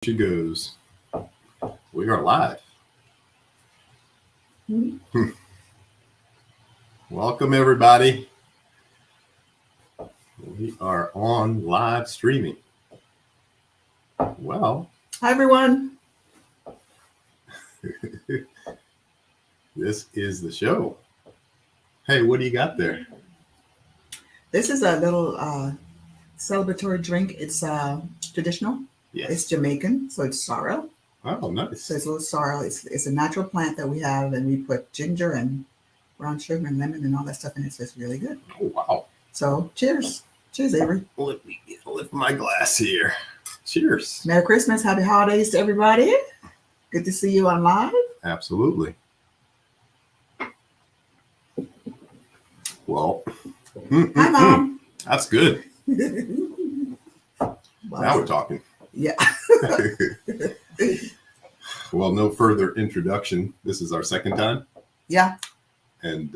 She goes, we are live. Welcome, everybody. We are on live streaming. Well, hi, everyone. This is the show. Hey, what do you got there? This is a little celebratory drink. It's traditional. Yes. It's Jamaican, so it's sorrel. Oh, nice. So it's a little sorrel. It's a natural plant that we have, and we put ginger and brown sugar and lemon and all that stuff in it. So it's really good. Oh, wow. So cheers. Cheers, Avery. Let me lift my glass here. Cheers. Merry Christmas. Happy holidays to everybody. Good to see you on live. Absolutely. Well, Hi, Mom. That's good. Well, Now we're talking. Yeah. Well, no further introduction. This is our second time. Yeah. And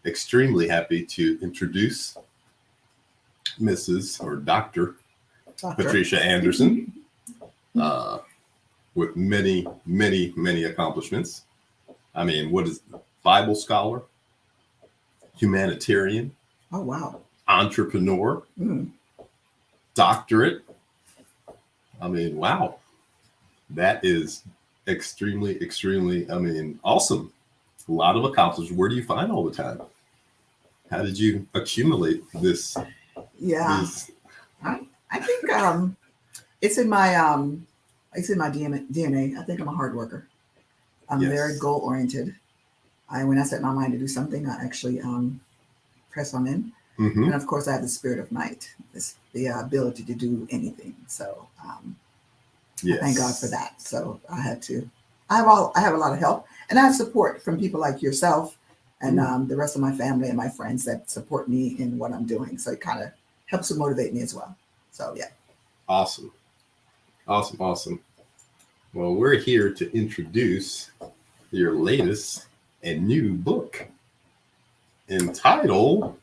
extremely happy to introduce Mrs. or Dr. Patricia Anderson, with many, many, many accomplishments. I mean, what is Bible scholar, humanitarian, Oh, wow. entrepreneur, doctorate. I mean, wow. That is extremely, extremely, awesome. A lot of accomplishments. Where do you find all the time? How did you accumulate this? Yeah. I think it's in my DNA. I think I'm a hard worker. I'm very goal oriented. When I set my mind to do something, I actually press on in. Mm-hmm. And of course, I have the spirit of might, the ability to do anything. So I thank God for that. So I have a lot of help, and I have support from people like yourself and the rest of my family and my friends that support me in what I'm doing. So it kind of helps to motivate me as well. So yeah. Awesome. Well, we're here to introduce your latest and new book entitled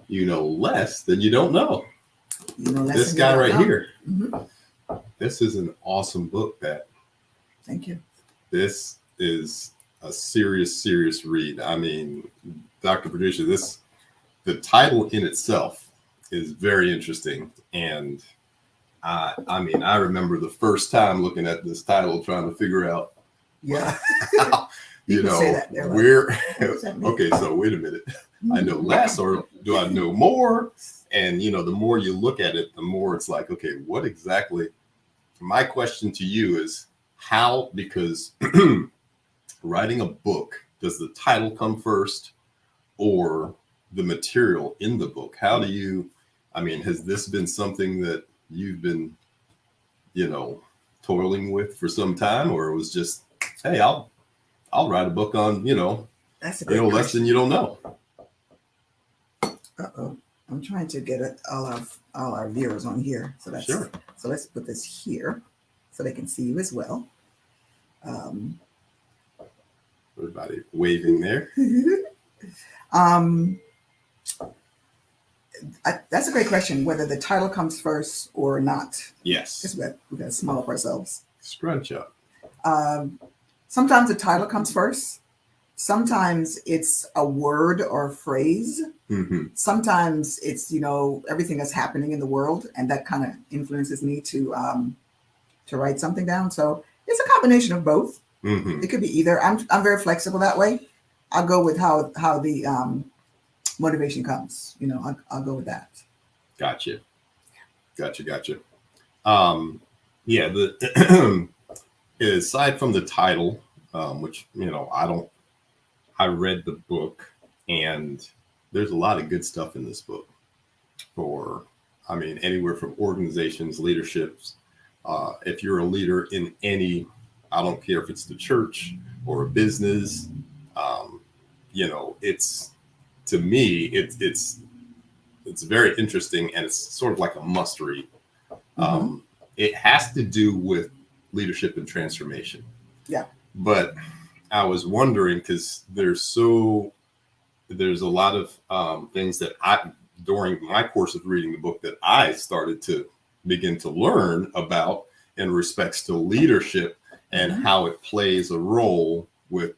You Know Less Than You Don't Know. This guy right here. Mm-hmm. This is an awesome book, Pat. Thank you. This is a serious read. I mean, Dr. Patricia, the title in itself is very interesting. And I remember the first time looking at this title, trying to figure out, yeah, where, okay, so wait a minute. I know less, or do I know more? And, the more you look at it, the more it's like, okay, what exactly? My question to you is how, because writing a book, does the title come first or the material in the book? How do you, has this been something that you've been, toiling with for some time, or it was just, hey, I'll write a book on, That's a great less than you don't know. Uh-oh. I'm trying to get all our viewers on here. So that's sure. So let's put this here so they can see you as well. Everybody waving there. That's a great question, whether the title comes first or not. Yes. Because we got to small up ourselves. Scrunch up. Sometimes the title comes first. Sometimes it's a word or a phrase. Mm-hmm. Sometimes it's, everything that's happening in the world, and that kind of influences me to write something down. So it's a combination of both. Mm-hmm. It could be either. I'm very flexible that way. I'll go with how the motivation comes. I'll go with that. Gotcha. The aside from the title, which I read the book, and there's a lot of good stuff in this book for, anywhere from organizations, leaderships. If you're a leader in any, I don't care if it's the church or a business, it's, to me, it's very interesting, and it's sort of like a must read. Mm-hmm. It has to do with leadership and transformation. Yeah. But I was wondering, because there's a lot of things that during my course of reading the book, that I started to begin to learn about in respects to leadership and how it plays a role with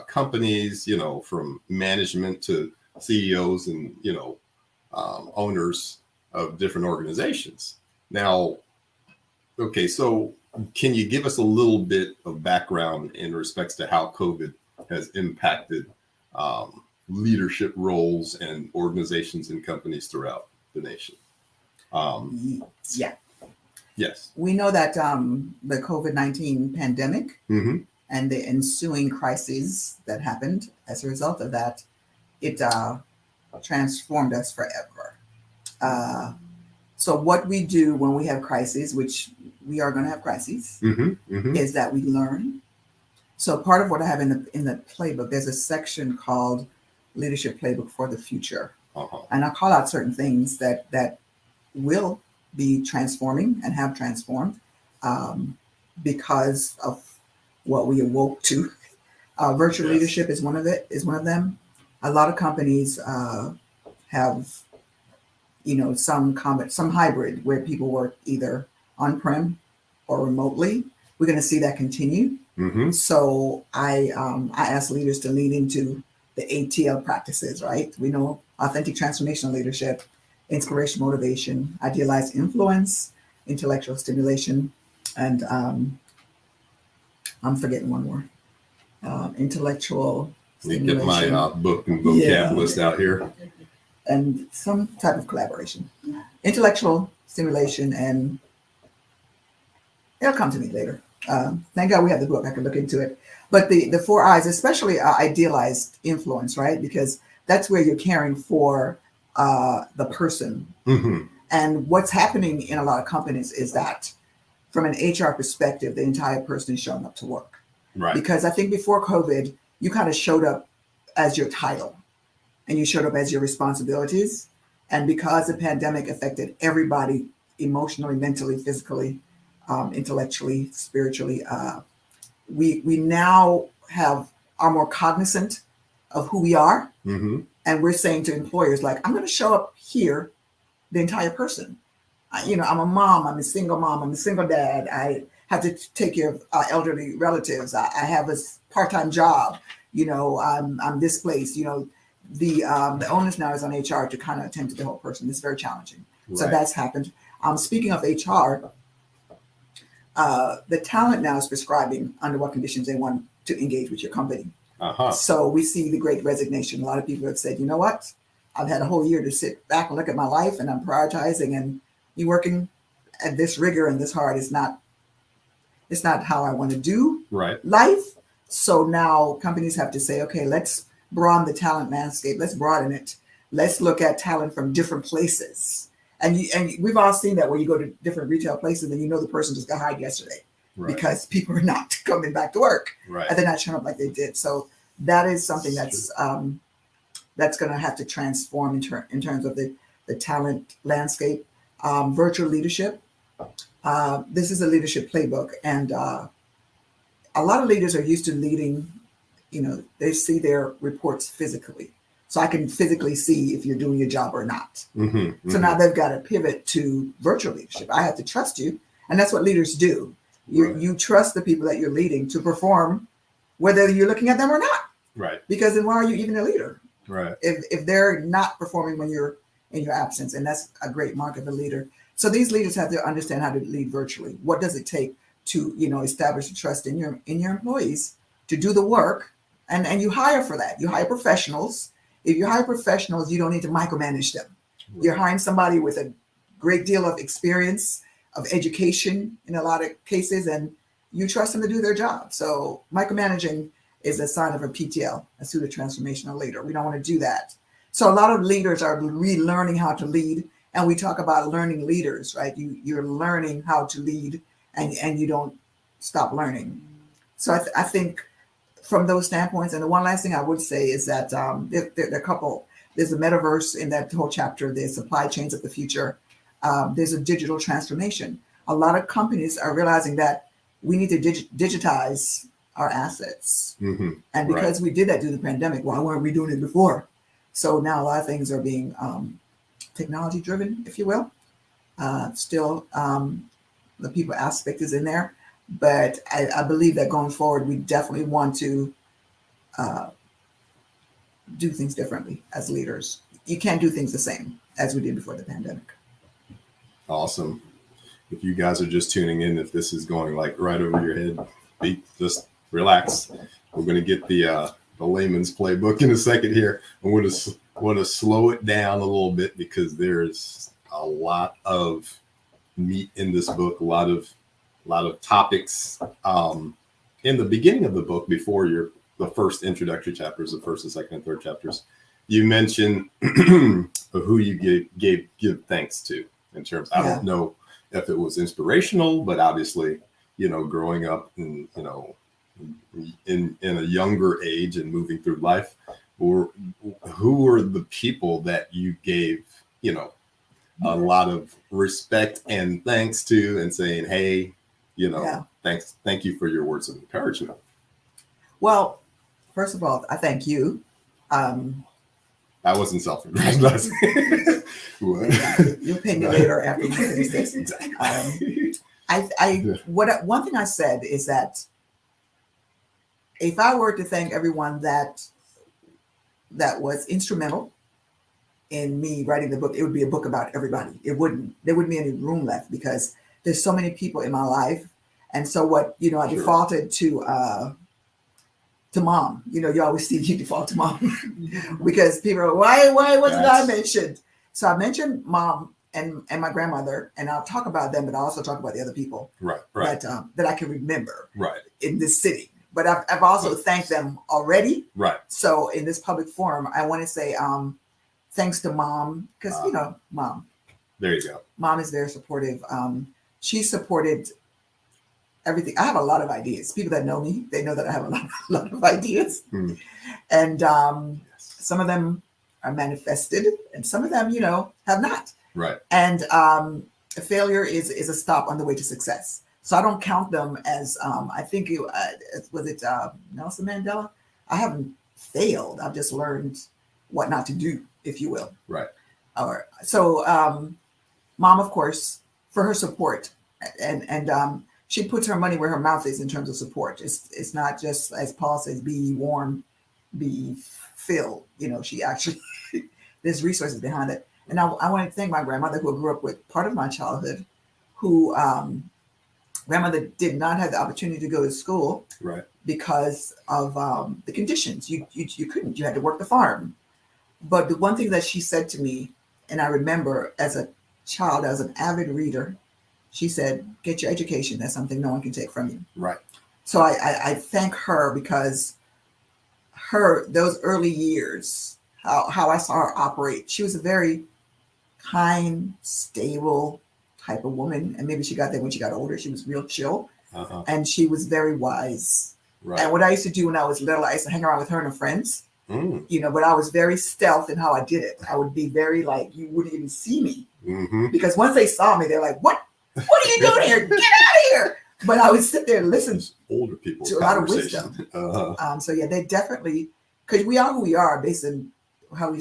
companies, from management to CEOs and, owners of different organizations. Now, okay, so can you give us a little bit of background in respects to how COVID has impacted leadership roles and organizations and companies throughout the nation? Yeah. Yes. We know that the COVID-19 pandemic and the ensuing crises that happened as a result of that, it transformed us forever. So what we do when we have crises, which we are going to have crises, is that we learn. So part of what I have in the playbook, there's a section called Leadership Playbook for the Future. And I call out certain things that will be transforming and have transformed because of what we awoke to. Virtual leadership is one of them. A lot of companies have, some hybrid where people work either on-prem or remotely. We're going to see that continue. So I ask leaders to lean into the ATL practices, right? We know authentic transformational leadership, inspiration, motivation, idealized influence, intellectual stimulation, and I'm forgetting one more. Intellectual stimulation. Let me get my book and vocab list out here. And some type of collaboration. Intellectual stimulation, and it'll come to me later. Thank God we have the book. I can look into it. But the 4 I's, especially idealized influence, right? Because that's where you're caring for the person. And what's happening in a lot of companies is that from an HR perspective, the entire person is showing up to work. Right. Because I think before COVID, you kind of showed up as your title and you showed up as your responsibilities. And because the pandemic affected everybody emotionally, mentally, physically, intellectually, spiritually, we now are more cognizant of who we are. And we're saying to employers, like, I'm going to show up here, the entire person. I'm a mom, I'm a single mom, I'm a single dad. I have to take care of elderly relatives. I have a part-time job, I'm displaced, the onus now is on HR to kind of attend to the whole person. It's very challenging. Right. So that's happened. Speaking of HR, the talent now is prescribing under what conditions they want to engage with your company. So we see the great resignation. A lot of people have said, you know what? I've had a whole year to sit back and look at my life, and I'm prioritizing, and you working at this rigor and this hard is not how I want to do life. So now companies have to say, okay, let's broaden the talent landscape. Let's broaden it. Let's look at talent from different places. And we've all seen that where you go to different retail places and the person just got hired yesterday because people are not coming back to work and they're not showing up like they did. So that is something that's going to have to transform in terms of the talent landscape. Virtual leadership. This is a leadership playbook, and a lot of leaders are used to leading. They see their reports physically, so I can physically see if you're doing your job or not. So now they've got to pivot to virtual leadership. I have to trust you, and that's what leaders do. You trust the people that you're leading to perform, whether you're looking at them or not. Right. Because then why are you even a leader? Right. If they're not performing when you're in your absence, and that's a great mark of a leader. So these leaders have to understand how to lead virtually. What does it take to, establish the trust in your employees to do the work? And you hire for that. You hire professionals. If you hire professionals, you don't need to micromanage them. Right. You're hiring somebody with a great deal of experience, of education in a lot of cases, and you trust them to do their job. So micromanaging is a sign of a PTL, a pseudo-transformational leader. We don't want to do that. So a lot of leaders are relearning how to lead, and we talk about learning leaders, right? You're learning how to lead, and you don't stop learning. So I think from those standpoints, and the one last thing I would say is that there are a couple. There's a metaverse in that whole chapter. There's supply chains of the future. There's a digital transformation. A lot of companies are realizing that we need to digitize our assets. And because we did that through the pandemic, why weren't we doing it before? So now a lot of things are being technology driven, if you will. Still, the people aspect is in there, but I believe that going forward, we definitely want to do things differently as leaders. You can't do things the same as we did before the pandemic. Awesome. If you guys are just tuning in, if this is going like right over your head, just relax. We're going to get the layman's playbook in a second here. I want to slow it down a little bit because there's a lot of meat in this book, a lot of topics. In the beginning of the book, before the first introductory chapters, the first and second and third chapters, you mentioned who you give thanks to in terms. I don't know if it was inspirational, but obviously, growing up in a younger age and moving through life, or who were the people that you gave, a lot of respect and thanks to, and saying, hey, thank you for your words of encouragement. Well, first of all, I thank you. I wasn't self-congratulating. You'll pay me later after you finish this. Exactly. One thing I said is that if I were to thank everyone that was instrumental in me writing the book, it would be a book about everybody. There wouldn't be any room left because there's so many people in my life. And so what, I defaulted to mom. You always see you default to mom because people are, why wasn't I mentioned? So I mentioned mom and my grandmother, and I'll talk about them, but I'll also talk about the other people that I can remember in this city. But I've also thanked them already. Right. So in this public forum, I want to say thanks to mom, because mom. There you go. Mom is very supportive. She supported everything. I have a lot of ideas. People that know me, they know that I have a lot of ideas. And some of them are manifested and some of them, have not. Right. And failure is a stop on the way to success. So I don't count them as, I think was it Nelson Mandela? I haven't failed. I've just learned what not to do, if you will. Right. So mom, of course, for her support and she puts her money where her mouth is in terms of support. It's not just, as Paul says, be warm, be filled. She actually, there's resources behind it. And I want to thank my grandmother, who I grew up with part of my childhood, who grandmother did not have the opportunity to go to school because of the conditions. You couldn't, you had to work the farm. But the one thing that she said to me, and I remember as a child, as an avid reader, she said, get your education. That's something no one can take from you. Right. So I thank her because those early years, how I saw her operate, she was a very kind, stable type of woman. And maybe she got there when she got older. She was real chill. And she was very wise. Right. And what I used to do when I was little, I used to hang around with her and her friends. But I was very stealth in how I did it. I would be very you wouldn't even see me. Because once they saw me, they're like, what are you doing here? Get out of here. But I would sit there and listen older people to a lot of wisdom. So yeah, they definitely, because we are who we are based on how we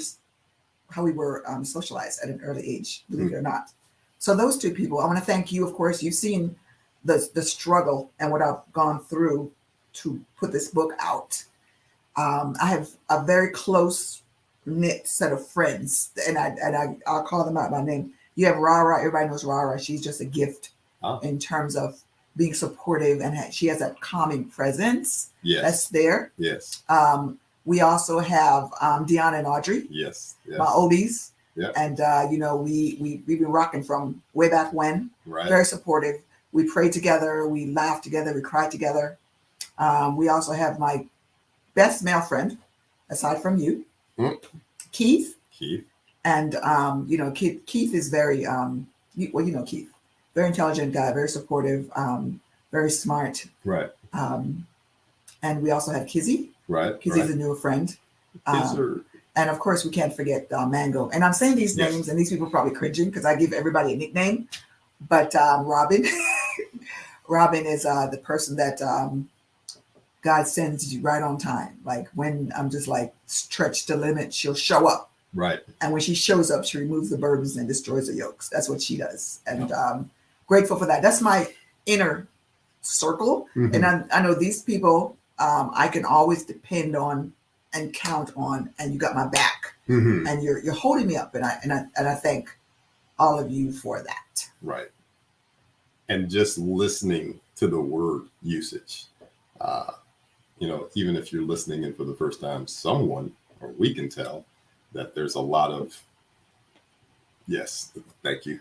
were socialized at an early age, believe it or not. So those two people, I want to thank you. Of course, you've seen the struggle and what I've gone through to put this book out. I have a very close knit set of friends, and I'll call them out by name. You have Rara. Everybody knows Rara. She's just a gift in terms of being supportive, and she has that calming presence. Yes. That's there. Yes. We also have Deanna and Audrey. Yes. My oldies. Yeah. And we've been rocking from way back when. Right. Very supportive. We prayed together. We laughed together. We cried together. We also have my best male friend, aside from you, Keith. And Keith is very Keith, very intelligent guy, very supportive, very smart. Right. And we also have Kizzy. Right. Kizzy's a newer friend. And of course, we can't forget Mango. And I'm saying these names, and these people are probably cringing because I give everybody a nickname. But Robin, Robin is the person that God sends you right on time. Like when I'm just stretched to limit, she'll show up Right. And when she shows up, she removes the burdens and destroys the yokes. That's what she does. And grateful for that. That's my inner circle. And I know these people I can always depend on and count on, and you got my back. And you're holding me up. And I thank all of you for that. Right. And just listening to the word usage, even if you're listening in for the first time, someone, or we can tell that there's a lot of, yes, thank you,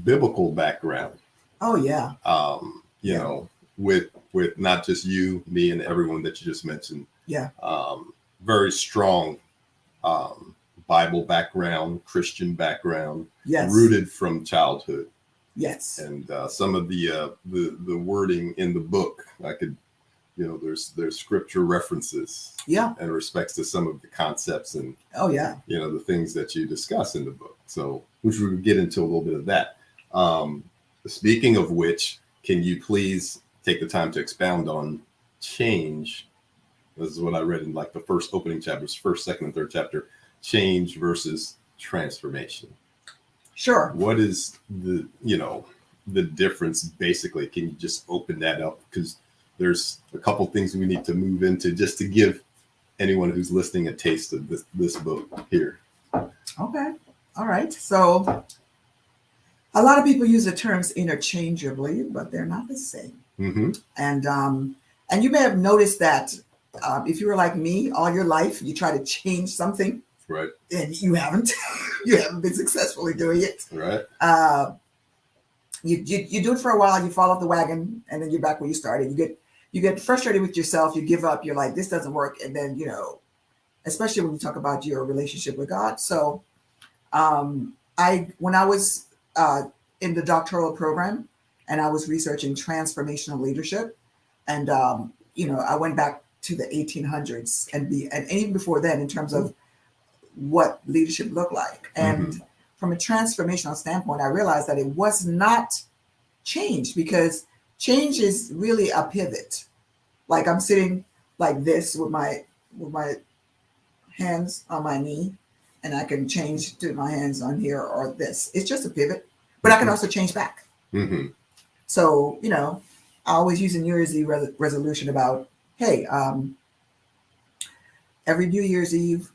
biblical background. Oh yeah. You know, with not just you, me, and everyone that you just mentioned. Yeah. Very strong Bible background, Christian background, yes, rooted from childhood. Yes. And some of the wording in the book, I could, there's scripture references. Yeah. And respects to some of the concepts and the things that you discuss in the book. So, which we will get into a little bit of that. Speaking of which, can you please take the time to expound on change? This is what I read in like the first opening chapters, first, second, and third chapter. Change versus transformation. Sure. What is the difference basically? Can you just open that up? Because there's a couple things we need to move into just to give anyone who's listening a taste of this book here. Okay. All right. So a lot of people use the terms interchangeably, but they're not the same. And you may have noticed that if you were like me all your life, you try to change something. Right. And you haven't been successfully doing it. Right. You do it for a while, you fall off the wagon, and then you're back where you started. You get frustrated with yourself, you give up, you're like, this doesn't work. And then, especially when you talk about your relationship with God. So when I was in the doctoral program and I was researching transformational leadership, and I went back to the 1800s and even before then in terms of what leadership looked like. And from a transformational standpoint, I realized that it was not change, because change is really a pivot. Like I'm sitting like this with my hands on my knee, and I can change to my hands on here or this. It's just a pivot, but I can also change back. So, I always use a New Year's Eve resolution about, hey, every New Year's Eve,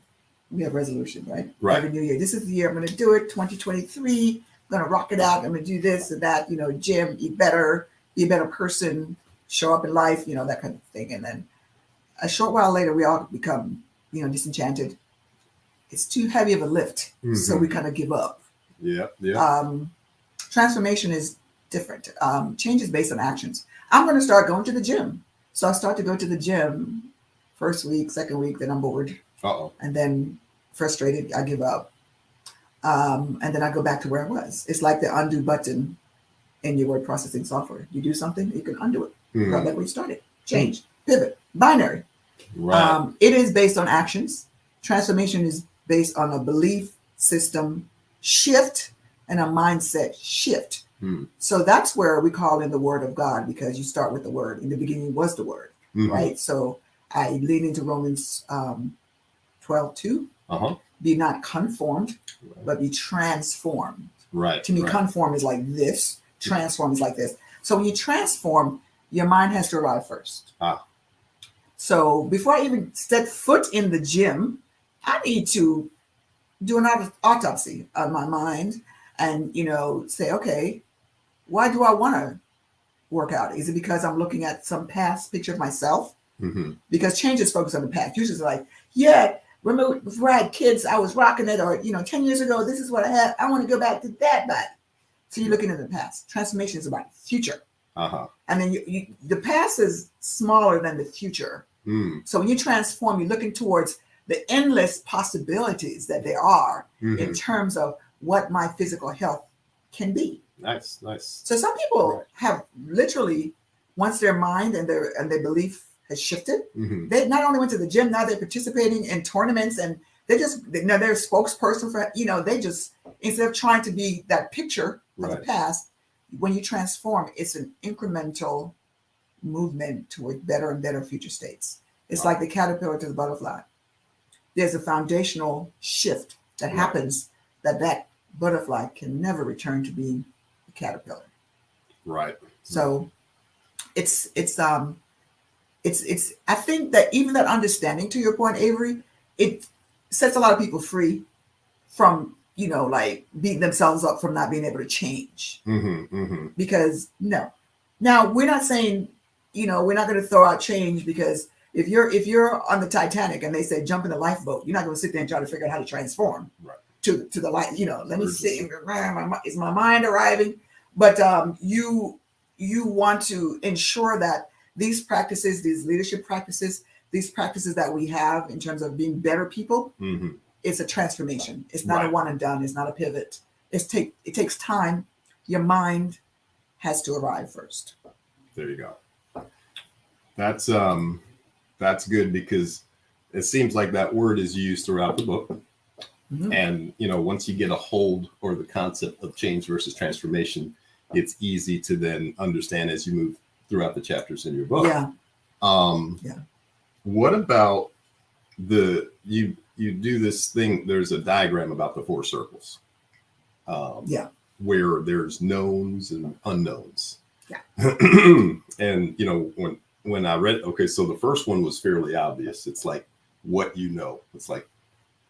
we have resolution, right? Right. Every New Year. This is the year I'm going to do it. 2023, I'm going to rock it out. I'm going to do this and that, gym, eat better, be a better person, show up in life, that kind of thing. And then a short while later, we all become, disenchanted. It's too heavy of a lift. So we kind of give up. Yeah. Transformation is different. Change is based on actions. I'm going to start going to the gym. So I start to go to the gym first week, second week, then I'm bored. And then frustrated, I give up. And then I go back to where I was. It's like the undo button in your word processing software. You do something, you can undo it. Right back where you started. Change, pivot, binary. Right. It is based on actions. Transformation is based on a belief system shift and a mindset shift. So that's where we call in the word of God, because you start with the word. In the beginning was the word, right? So I lean into Romans 12:2. Be not conformed, but be transformed. Right. To me, conform is like this. Transform is like this. So when you transform, your mind has to arrive first. So before I even step foot in the gym, I need to do an autopsy on my mind and, say, okay, why do I want to work out? Is it because I'm looking at some past picture of myself? Because change is focused on the past. Usually it's like, remember before I had kids, I was rocking it, or 10 years ago, this is what I had. I want to go back to that body. So you're looking at the past. Transformation is about future. And then the past is smaller than the future. So when you transform, you're looking towards the endless possibilities that there are in terms of what my physical health can be. Nice. So some people have literally, once their mind and their belief has shifted, they not only went to the gym, now they're participating in tournaments, and they're a spokesperson for, they just, instead of trying to be that picture of the past, when you transform, it's an incremental movement toward better and better future states. It's like the caterpillar to the butterfly. there's a foundational shift that happens that butterfly can never return to being a caterpillar. Right. So it's I think that even that understanding, to your point, Avery, it sets a lot of people free from, like beating themselves up from not being able to change. Because now we're not saying, we're not going to throw out change, because if you're on the Titanic and they say jump in the lifeboat, you're not going to sit there and try to figure out how to transform to the light. Let me see, is my mind arriving? But you want to ensure that these practices, these leadership practices, these practices that we have in terms of being better people, it's a transformation. It's not a one and done. It's not a pivot. It takes time. Your mind has to arrive first. There you go. That's good, because it seems like that word is used throughout the book. And, once you get a hold or the concept of change versus transformation, it's easy to then understand as you move throughout the chapters in your book. What about you do this thing? There's a diagram about the 4 circles. Where there's knowns and unknowns. And when I read, so the first one was fairly obvious. It's like what you know. It's like,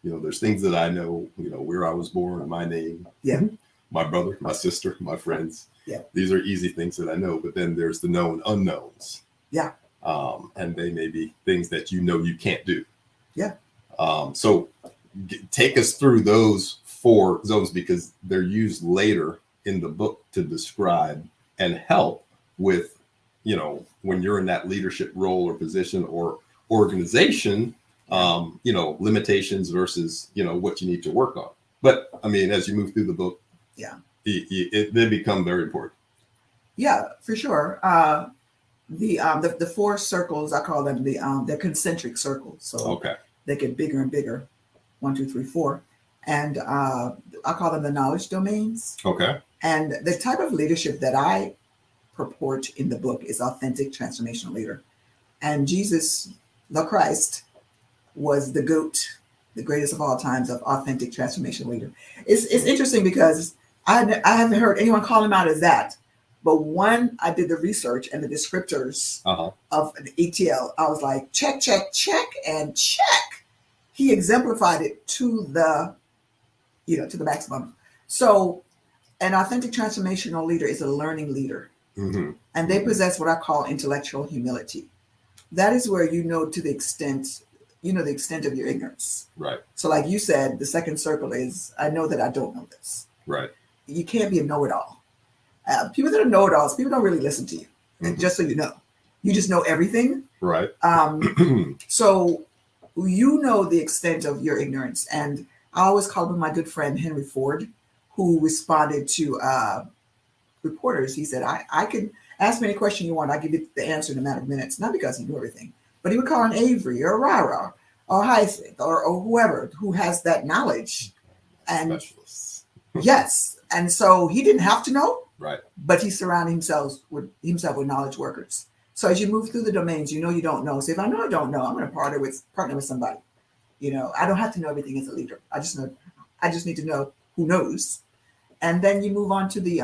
there's things that I know, where I was born, my name, my brother, my sister, my friends. These are easy things that I know. But then there's the known unknowns. And they may be things that you can't do. So take us through those 4 zones, because they're used later in the book to describe and help with, when you're in that leadership role or position or organization, limitations versus, what you need to work on. But I mean, as you move through the book, they become very important. Yeah, for sure. The 4 circles, I call them they're concentric circles. So they get bigger and bigger. 1, 2, 3, 4. And I call them the knowledge domains. And the type of leadership that I purport in the book is authentic transformational leader. And Jesus, the Christ, was the GOAT, the greatest of all times of authentic transformational leader. It's interesting because I haven't heard anyone call him out as that. But when I did the research and the descriptors of an ETL, I was like, check, check, check, and check. He exemplified it to the maximum. So an authentic transformational leader is a learning leader. And they possess what I call intellectual humility. That is where to the extent of your ignorance. So like you said, the second circle is, I know that I don't know this. You can't be a know-it-all. People that are know-it-alls, people don't really listen to you. And just so you know, you just know everything. So the extent of your ignorance. And I always call him my good friend, Henry Ford, who responded to reporters. He said, I can ask me any question you want. I'll give you the answer in a matter of minutes. Not because he knew everything, but he would call on Avery or Rara or Hyacinth or whoever who has that knowledge. And yes. And so he didn't have to know, but he surrounded himself with knowledge workers. So as you move through the domains, you don't know. So if I know I don't know, I'm going to partner with somebody. I don't have to know everything as a leader. I just need to know who knows. And then you move on to the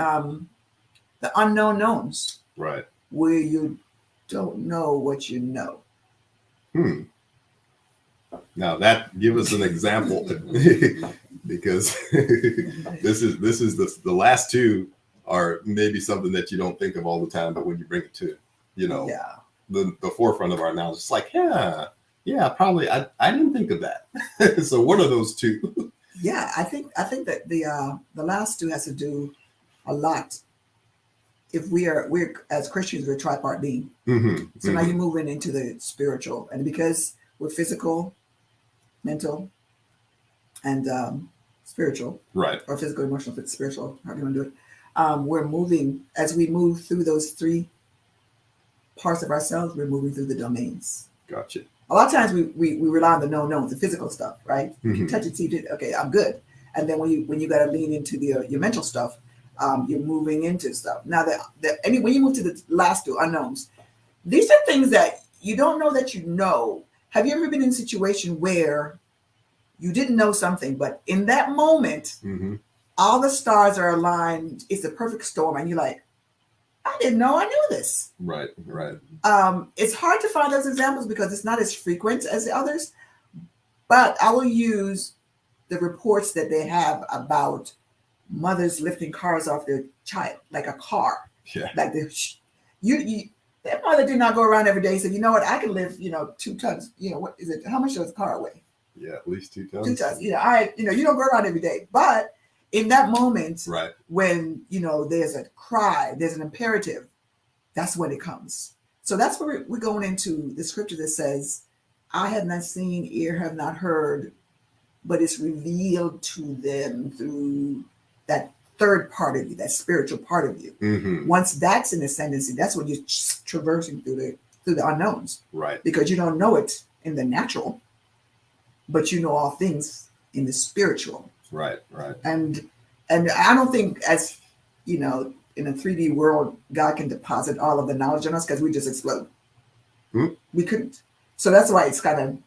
unknown knowns, where you don't know what you know. Now give us an example, because this is the last 2 are maybe something that you don't think of all the time, but when you bring it to the forefront of our knowledge, it's like probably I didn't think of that. So what are those 2? I think that the last 2 has to do a lot. If we're as Christians, we're a tripart being. So now you're moving into the spiritual, and because we're physical, mental, and spiritual, or physical, emotional, spiritual, however you want to do it. We're moving, as we move through those 3 parts of ourselves, we're moving through the domains. Gotcha. A lot of times we rely on the known knowns, the physical stuff, right? You touch it, see it, okay, I'm good. And then when you got to lean into your mental stuff, you're moving into stuff. Now when you move to the last 2 unknowns, these are things that you don't know that you know. Have you ever been in a situation where You didn't know something, but in that moment, all the stars are aligned. It's a perfect storm. And you're like, I didn't know I knew this. Right, right. It's hard to find those examples because it's not as frequent as the others. But I will use the reports that they have about mothers lifting cars off their child, like a car. Yeah. Like that mother did not go around every day and say, you know what, I can lift, 2 tons. What is it? How much does a car weigh? Yeah, at least 2 tons. 2 tons. You don't go around every day. But in that moment, right, when, there's a cry, there's an imperative, that's when it comes. So that's where we're going into the scripture that says, I have not seen, ear have not heard, but it's revealed to them through that third part of you, that spiritual part of you. Once that's in ascendancy, that's when you're traversing through the unknowns. Right. Because you don't know it in the natural, but you know all things in the spiritual. Right, right. And I don't think, as in a 3D world, God can deposit all of the knowledge in us because we just explode. We couldn't. So that's why it's kind of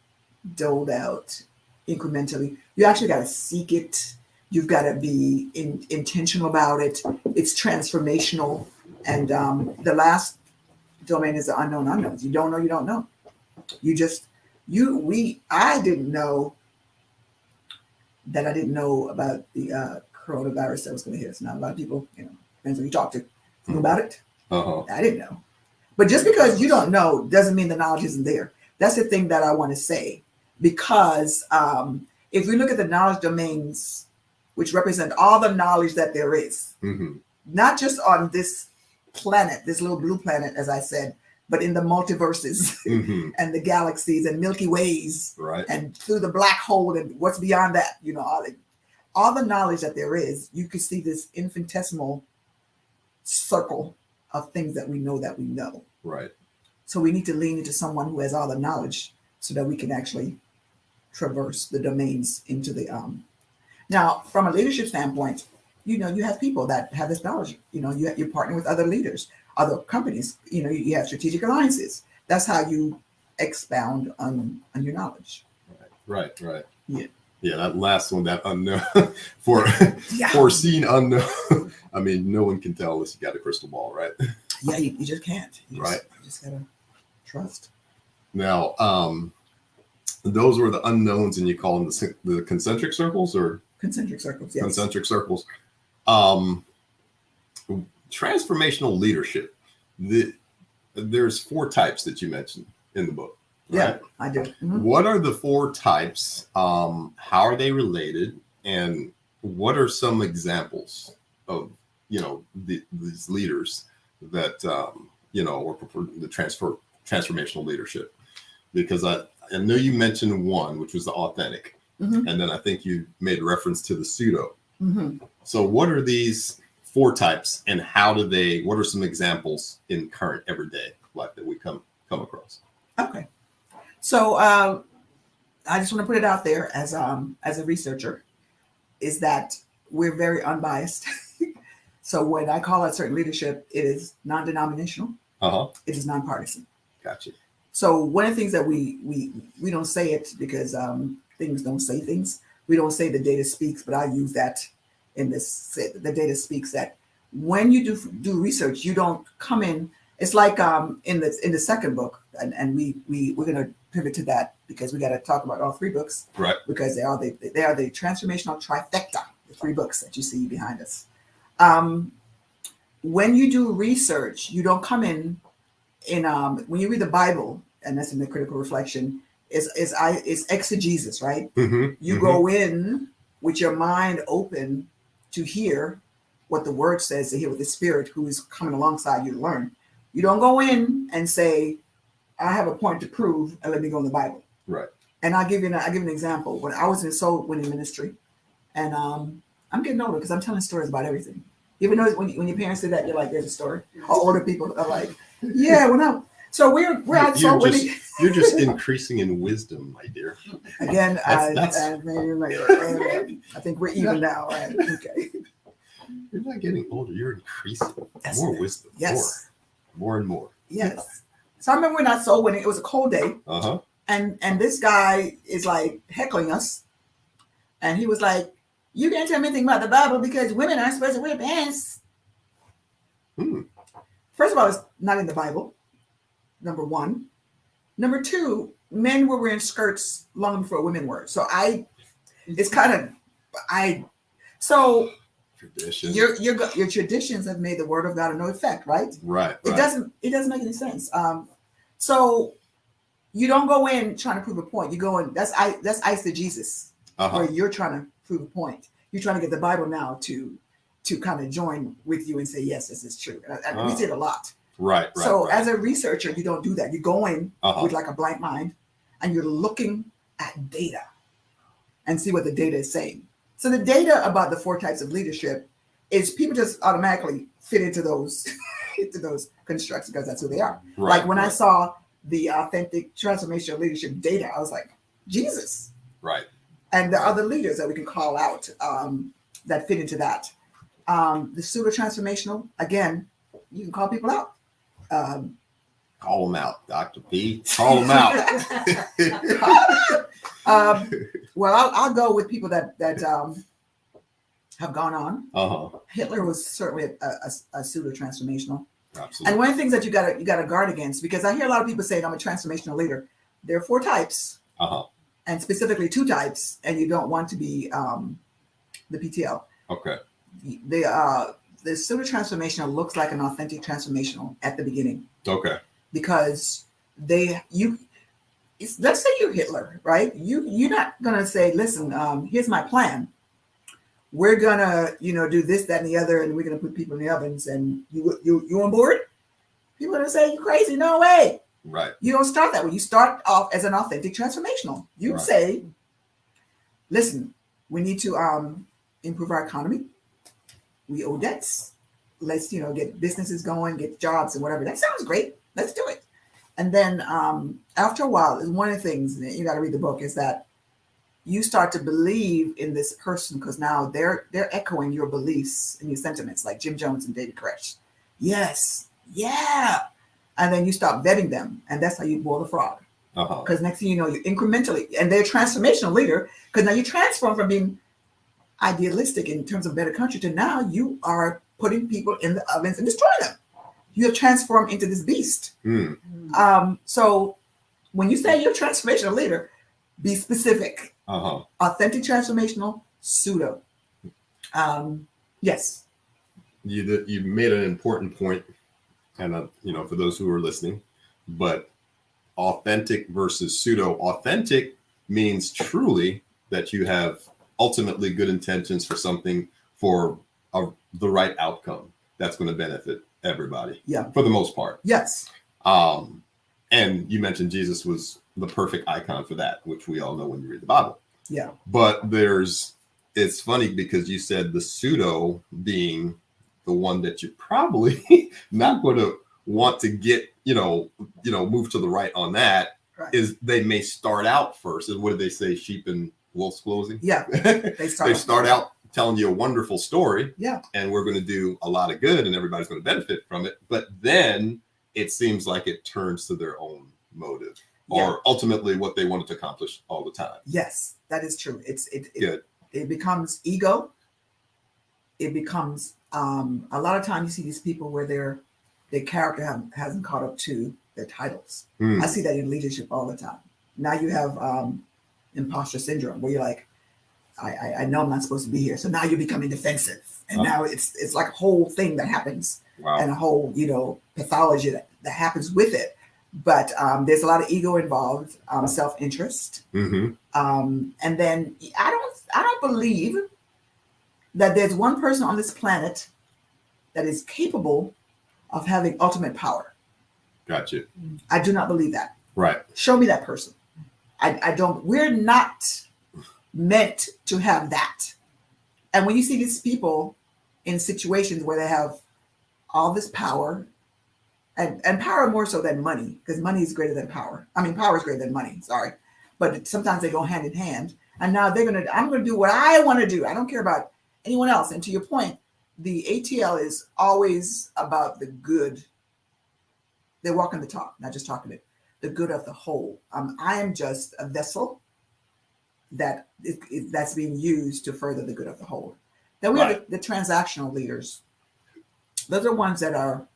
doled out incrementally. You actually got to seek it. You've got to be intentional about it. It's transformational. And the last domain is the unknown unknowns. You don't know, you don't know. I didn't know that I didn't know about the coronavirus that was going to hit us. Now, a lot of people, depends who you talk to, knew about it. I didn't know. But just because you don't know doesn't mean the knowledge isn't there. That's the thing that I want to say. Because if we look at the knowledge domains, which represent all the knowledge that there is, not just on this planet, this little blue planet, as I said, but in the multiverses and the galaxies and Milky Ways, right, and through the black hole and what's beyond that, all the knowledge that there is, you can see this infinitesimal circle of things that we know that we know. Right. So we need to lean into someone who has all the knowledge so that we can actually traverse the domains into the Now, from a leadership standpoint, you have people that have this knowledge. You're partnering with other leaders, other companies. You have strategic alliances. That's how you expound on your knowledge. Right. Yeah. Yeah, that last one, that unknown, foreseen unknown. I mean, no one can tell unless you got a crystal ball, right? Yeah, you just can't. You just gotta trust. Now, those were the unknowns, and you call them the concentric circles, or concentric circles. Yes. Concentric circles. Transformational leadership. There's 4 types that you mentioned in the book. Yeah, right? I do. What are the 4 types? How are they related? And what are some examples of, these leaders that, or the transformational leadership? Because I know you mentioned one, which was the authentic. And then I think you made reference to the pseudo. So what are these 4 types, and what are some examples in current everyday life that we come across? Okay. So I just want to put it out there as a researcher, is that we're very unbiased. So when I call out certain leadership, it is non-denominational. It is nonpartisan. Gotcha. So one of the things that we don't say it because things don't say things. We don't say the data speaks, but I use that in this. The data speaks that when you do research, you don't come in. It's like in the second book, and we're going to pivot to that because we got to talk about all 3 books, right? Because they are the transformational trifecta, the 3 books that you see behind us. When you do research, you don't come in when you read the Bible, and that's in the critical reflection, is exegesis, right? You go in with your mind open to hear what the word says, to hear what the Spirit who is coming alongside you to learn. You don't go in and say, I have a point to prove, and let me go in the Bible. Right. And I'll give you an example. When I was in soul winning ministry, and I'm getting older because I'm telling stories about everything. Even though when your parents did that, you're like, there's a story. Or older people are like, yeah, so we're out soul winning. You're just increasing in wisdom, my dear. Again, I think we're even now. Right? Okay. You're not getting older. You're increasing. More wisdom. Yes. More and more. Yes. So I remember when I soul winning, it was a cold day. And this guy is like heckling us. And he was like, you can't tell me anything about the Bible because women aren't supposed to wear pants. First of all, it's not in the Bible, number one. Number two, men were wearing skirts long before women were. So so tradition. Your traditions have made the word of God of no effect, right? Right. It doesn't make any sense. So you don't go in trying to prove a point. You go in, that's eisegesis, where you're trying to prove a point. You're trying to get the Bible now to kind of join with you and say, yes, this is true. And we see it a lot. Right. So as a researcher, you don't do that. You go in with like a blank mind and you're looking at data and see what the data is saying. So the data about the 4 types of leadership is people just automatically fit into those into those constructs because that's who they are. Right, like when I saw the authentic transformational leadership data, I was like, Jesus. Right. And there are other leaders that we can call out that fit into that. The pseudo transformational, again, you can call people out. Call them out, Dr. P. Call them out. Well, I'll go with people that have gone on. Hitler was certainly a pseudo transformational. Absolutely. And one of the things that you gotta guard against, because I hear a lot of people saying I'm a transformational leader. There are 4 types, and specifically 2 types, and you don't want to be the PTL. Okay. The pseudo transformational looks like an authentic transformational at the beginning. Okay. Because let's say you're Hitler, right? You're not gonna say, listen, here's my plan. We're gonna, do this, that, and the other, and we're gonna put people in the ovens. And you on board? People are gonna say, you crazy? No way. Right. You don't start that way. You start off as an authentic transformational. You say, listen, we need to improve our economy. We owe debts. Let's get businesses going, get jobs and whatever. That sounds great. Let's do it. And then after a while, one of the things that you got to read the book is that you start to believe in this person because now they're echoing your beliefs and your sentiments, like Jim Jones and David Koresh. Yes, yeah. And then you stop vetting them, and that's how you boil the frog. Because next thing you know, you incrementally, and they're a transformational leader because now you transform from being idealistic in terms of better country to now you are putting people in the ovens and destroying them. You have transformed into this beast. So when you say you're a transformational leader, be specific. Authentic transformational, pseudo. Yes. You made an important point, and for those who are listening, but authentic versus pseudo. Authentic means truly that you have ultimately good intentions for something for the right outcome that's going to benefit everybody. Yeah. For the most part. Yes. And you mentioned Jesus was the perfect icon for that, which we all know when you read the Bible. Yeah. But it's funny because you said the pseudo being the one that you're probably not going to want to get, move to the right on that. Right. Is they may start out first. And what did they say? Sheep in wolf's clothing? Yeah. They start out telling you a wonderful story. Yeah. And we're going to do a lot of good and everybody's going to benefit from it. But then it seems like it turns to their own motive or ultimately what they wanted to accomplish all the time. Yes, that is true. It becomes ego. It becomes a lot of times you see these people where their character hasn't caught up to their titles. I see that in leadership all the time. Now you have imposter syndrome where you're like, I know I'm not supposed to be here. So now you're becoming defensive. And now it's like a whole thing that happens. Wow. And a whole, pathology that happens with it. But there's a lot of ego involved, self-interest. And then I don't believe that there's one person on this planet that is capable of having ultimate power. Gotcha. I do not believe that. Right. Show me that person. I don't. We're not meant to have that. And when you see these people in situations where they have all this power, and power more so than money, because money is greater than power. I mean, power is greater than money. Sorry. But sometimes they go hand in hand. And now I'm going to do what I want to do. I don't care about anyone else. And to your point, the ATL is always about the good. They're walking the talk, not just talking it. The good of the whole. I am just a vessel. that's being used to further the good of the whole. Then we have the transactional leaders. Those are ones that are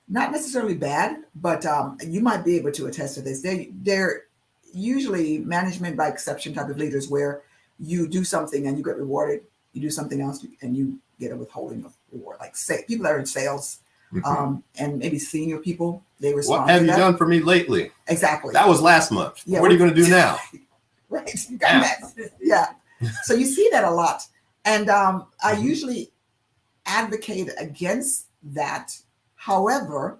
not necessarily bad, but you might be able to attest to this. They're usually management by exception type of leaders where you do something and you get rewarded. You do something else and you get a withholding of reward. Like say people that are in sales, and maybe senior people, they respond. What have you done for me lately? Exactly. That was last month. Yeah, what are you going to do now? Right. You got that. Yeah. So you see that a lot. And I usually advocate against that. However,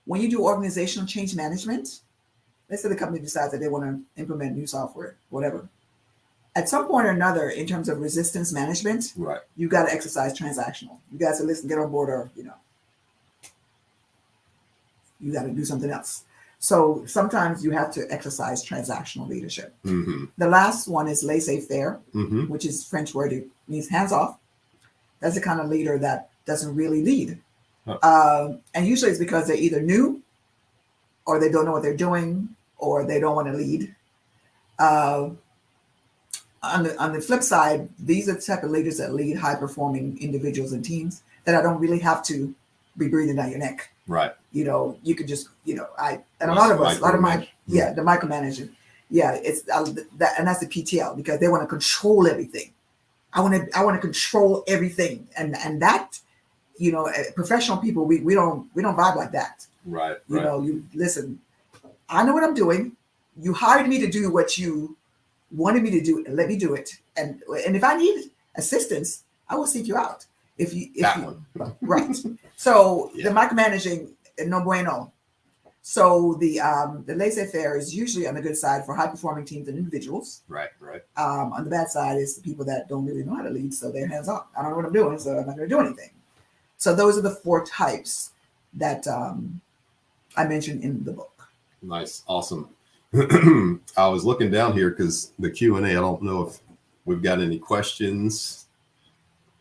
when you do organizational change management, let's say the company decides that they want to implement new software, whatever. At some point or another, in terms of resistance management, you got to exercise transactional. You guys say, listen, get on board, or you got to do something else. So sometimes you have to exercise transactional leadership. The last one is laissez-faire, which is French word. It means hands off. That's the kind of leader that doesn't really lead. And usually it's because they're either new or they don't know what they're doing or they don't want to lead. On the flip side, these are the type of leaders that lead high-performing individuals and teams that I don't really have to be breathing down your neck. Right. You could just, a lot of my, the micromanaging. Yeah, it's that, and that's the PTL because they want to control everything. I want to control everything, and that, professional people, we don't vibe like that. Right. You listen. I know what I'm doing. You hired me to do what you wanted me to do, and let me do it. And if I need assistance, I will seek you out. Right. So the micromanaging, no bueno. So the laissez-faire is usually on the good side for high performing teams and individuals. Right. On the bad side is the people that don't really know how to lead, so they're hands off. I don't know what I'm doing, so I'm not going to do anything. So those are the 4 types that I mentioned in the book. Nice, awesome. I was looking down here because the Q&A. I don't know if we've got any questions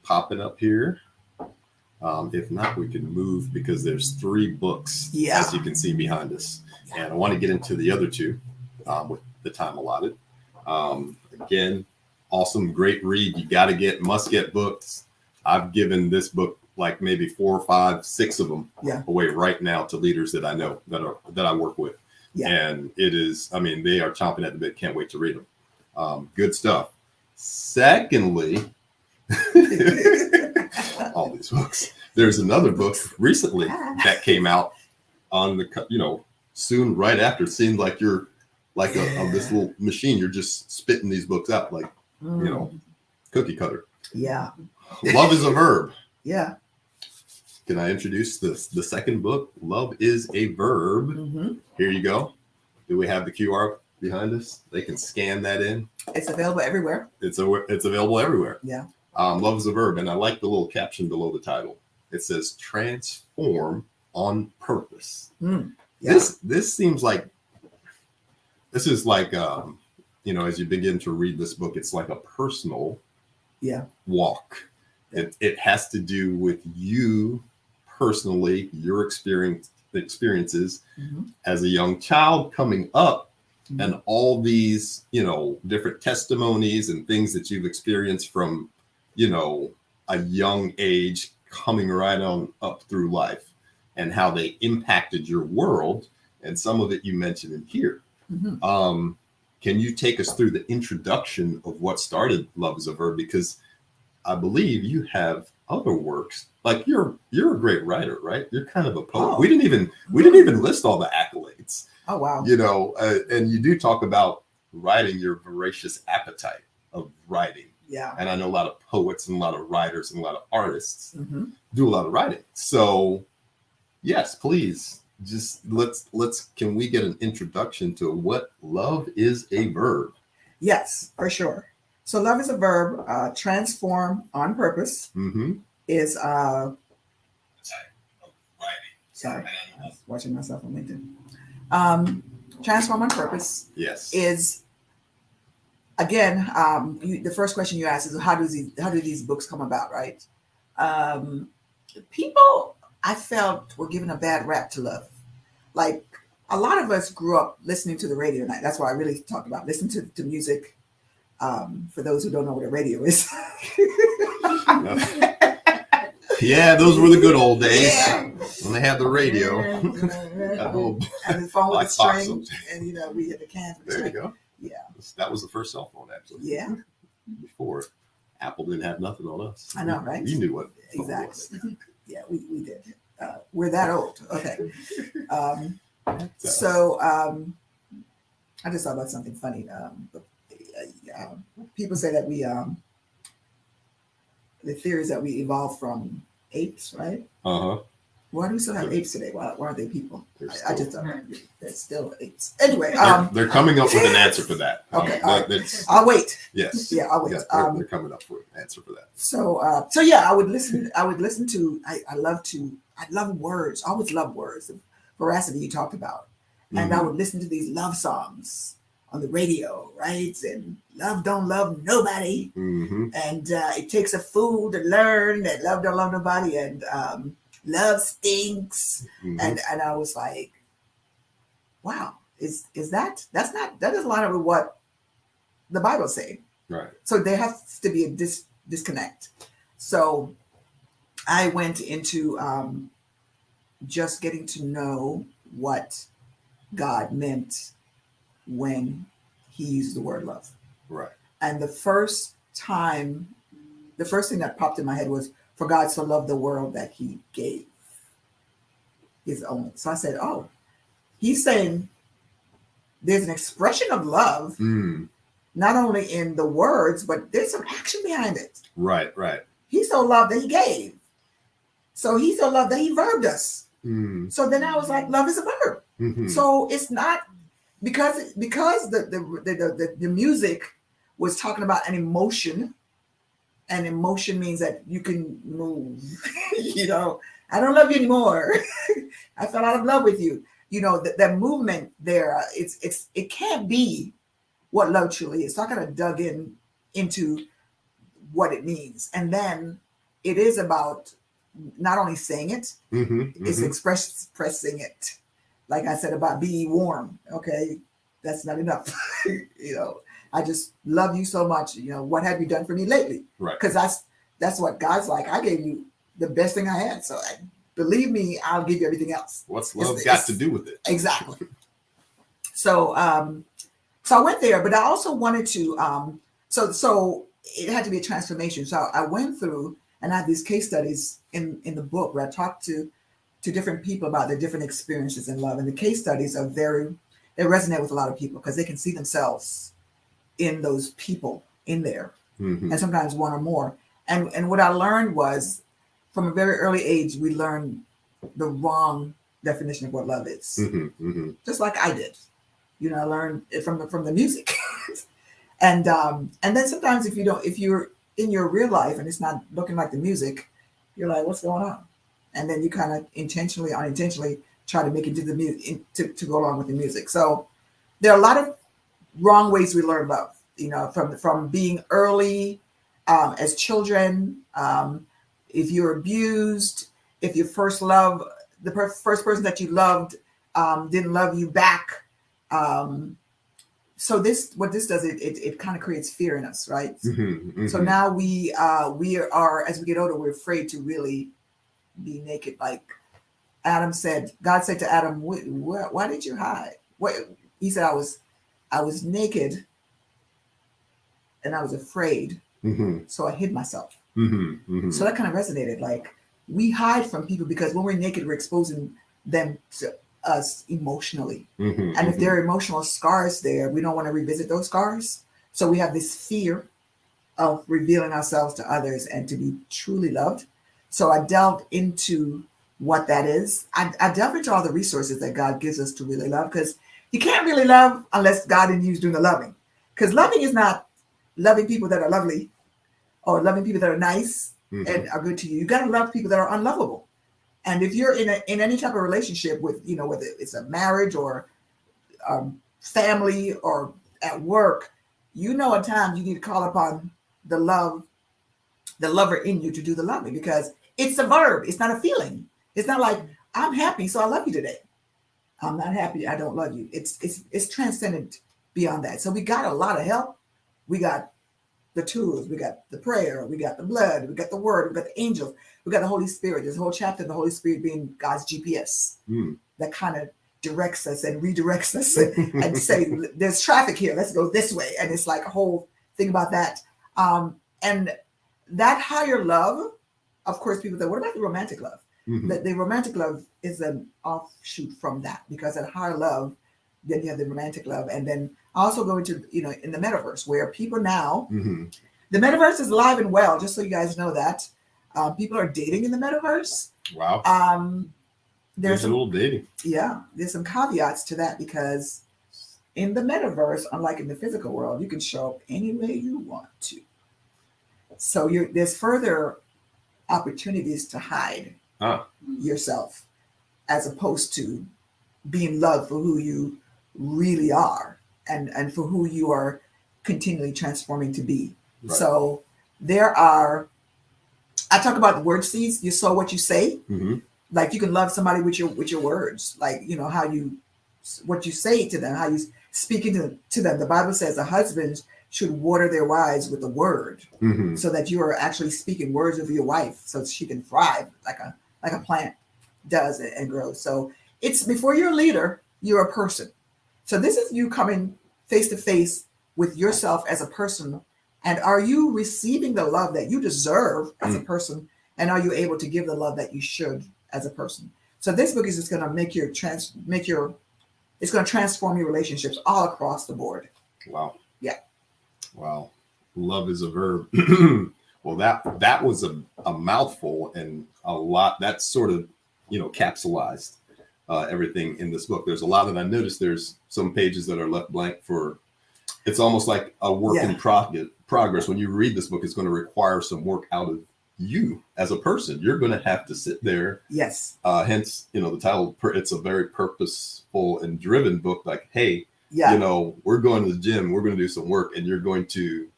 popping up here. If not, we can move because there's 3 books, as you can see behind us. And I want to get into the other 2 with the time allotted. Again, awesome, great read. You must get books. I've given this book like maybe 4 or 5, 6 of them away right now to leaders that I know that I work with. Yeah. And it is, they are chomping at the bit. Can't wait to read them. Good stuff. Secondly, all these books. There's another book recently that came out on the, soon right after. It seems like you're like this little machine. You're just spitting these books out like, cookie cutter. Yeah. Love is a Verb. Yeah. Can I introduce the second book? Love is a Verb. Here you go. Do we have the QR behind us? They can scan that in. It's available everywhere. It's available everywhere. Yeah. Love is a Verb. And I like the little caption below the title. It says transform on purpose. Yeah. This seems like, this is like, as you begin to read this book, it's like a personal walk. It has to do with you personally, your experiences as a young child coming up, and all these, different testimonies and things that you've experienced from, a young age coming right on up through life, and how they impacted your world. And some of it you mentioned in here. Can you take us through the introduction of what started Love is a Verb? Because I believe you have other works. Like you're a great writer, right? You're kind of a poet. We didn't even list all the accolades. Oh wow! And you do talk about writing, your voracious appetite of writing. Yeah. And I know a lot of poets and a lot of writers and a lot of artists do a lot of writing. So yes, please, just can we get an introduction to what Love is a Verb? Yes, for sure. So Love is a Verb, transform on purpose is sorry, I was watching myself on LinkedIn. Transform on purpose is, again, the first question you asked is how do these books come about, right? People I felt were given a bad rap to love. Like a lot of us grew up listening to the radio. And that's why I really talk about listen to music. For those who don't know what a radio is. Yeah, those were the good old days when they had the radio. And the phone with the string, and we had the can. There you go. Yeah, that was the first cell phone, actually. Yeah, before Apple didn't have nothing on us. I know, right? You knew what exactly. Was. Yeah, we did. We're that old. Okay. So I just thought about something funny. People say that the theory is that we evolved from apes, right? Why do we still have apes today? Why aren't they people? I just thought they're still apes. Anyway, they're coming up with an answer for that. Okay, I'll wait. Yes. Yeah, I'll wait. They're coming up with an answer for that. So yeah, I would listen to. I love words. I always love words. The veracity you talked about, and I would listen to these love songs on the radio, right? And love don't love nobody, and it takes a fool to learn that love don't love nobody, and love stinks, and I was like, wow, is that doesn't line up with what the Bible's saying, right? So there has to be a disconnect. So I went into just getting to know what God meant when he used the word love. Right. And the first thing that popped in my head was, for God so loved the world that he gave his own. So I said, oh, he's saying there's an expression of love, not only in the words, but there's some action behind it. Right. He so loved that he gave. So he so loved that he verbed us. So then I was like, love is a verb. So it's not because the music was talking about an emotion, and emotion means that you can move. I don't love you anymore. I fell out of love with you. That movement there. It can't be what love truly is. So I kind of dug into what it means, and then it is about not only saying it, it's expressing it. Like I said about be warm. Okay, that's not enough. I just love you so much. What have you done for me lately? Right. Because that's what God's like. I gave you the best thing I had. So believe me, I'll give you everything else. What's love got to do with it? Exactly. So I went there, but I also wanted to so it had to be a transformation. So I went through, and I had these case studies in the book where I talked to different people about their different experiences in love. And the case studies are they resonate with a lot of people because they can see themselves in those people in there, and sometimes one or more. And what I learned was, from a very early age, we learned the wrong definition of what love is, just like I did. I learned it from the music, and then sometimes if you're in your real life and it's not looking like the music, you're like, what's going on? And then you kind of intentionally, unintentionally try to make it to the music to go along with the music. So there are a lot of wrong ways we learn love. From being early as children. If you're abused, if your first love, the first person that you loved didn't love you back. So what this does, it kind of creates fear in us, right? So now we are, as we get older, we're afraid to really be naked. Like Adam said, God said to Adam, why did you hide? He said, I was naked and I was afraid. So I hid myself. So that kind of resonated. Like, we hide from people because when we're naked, we're exposing them to us emotionally. And if there are emotional scars there, we don't want to revisit those scars. So we have this fear of revealing ourselves to others and to be truly loved. So I delved into what that is. I delved into all the resources that God gives us to really love, because you can't really love unless God and you is doing the loving. Because loving is not loving people that are lovely or loving people that are nice and are good to you. You got to love people that are unlovable. And if you're in any type of relationship with, whether it's a marriage or family or at work, at times you need to call upon the lover in you to do the loving, because it's a verb. It's not a feeling. It's not like, I'm happy, so I love you today. I'm not happy, I don't love you. It's transcendent beyond that. So we got a lot of help. We got the tools, we got the prayer, we got the blood, we got the word, we got the angels, we got the Holy Spirit. There's a whole chapter, the Holy Spirit being God's GPS that kind of directs us and redirects us and say, there's traffic here, let's go this way. And it's like a whole thing about that. And that higher love, of course, people say, what about the romantic love? The romantic love is an offshoot from that, because at higher love, then you have the romantic love. And then I also go into, in the metaverse, where people now, the metaverse is alive and well, just so you guys know that. People are dating in the metaverse. Wow. There's a little dating. Yeah. There's some caveats to that, because in the metaverse, unlike in the physical world, you can show up any way you want to. So there's further opportunities to hide yourself, as opposed to being loved for who you really are and for who you are continually transforming to be. Right. So I talk about the word seeds. You sow what you say. Like you can love somebody with your words, like, what you say to them, how you speak to them. The Bible says a husband should water their wives with the word, so that you are actually speaking words of your wife, so she can thrive like a plant does and grows. So it's, before you're a leader, you're a person. So this is you coming face to face with yourself as a person. And are you receiving the love that you deserve as a person? And are you able to give the love that you should as a person? So this book is just going to it's going to transform your relationships all across the board. Wow. Yeah. Wow. Love is a verb. Well, that was a mouthful, and a lot that sort of, capsulized everything in this book. There's a lot that I noticed. There's some pages that are left blank for, it's almost like a work in progress. When you read this book, it's going to require some work out of you as a person. You're going to have to sit there. Yes. Hence, the title, it's a very purposeful and driven book. Like, hey, we're going to the gym, we're going to do some work, and you're going to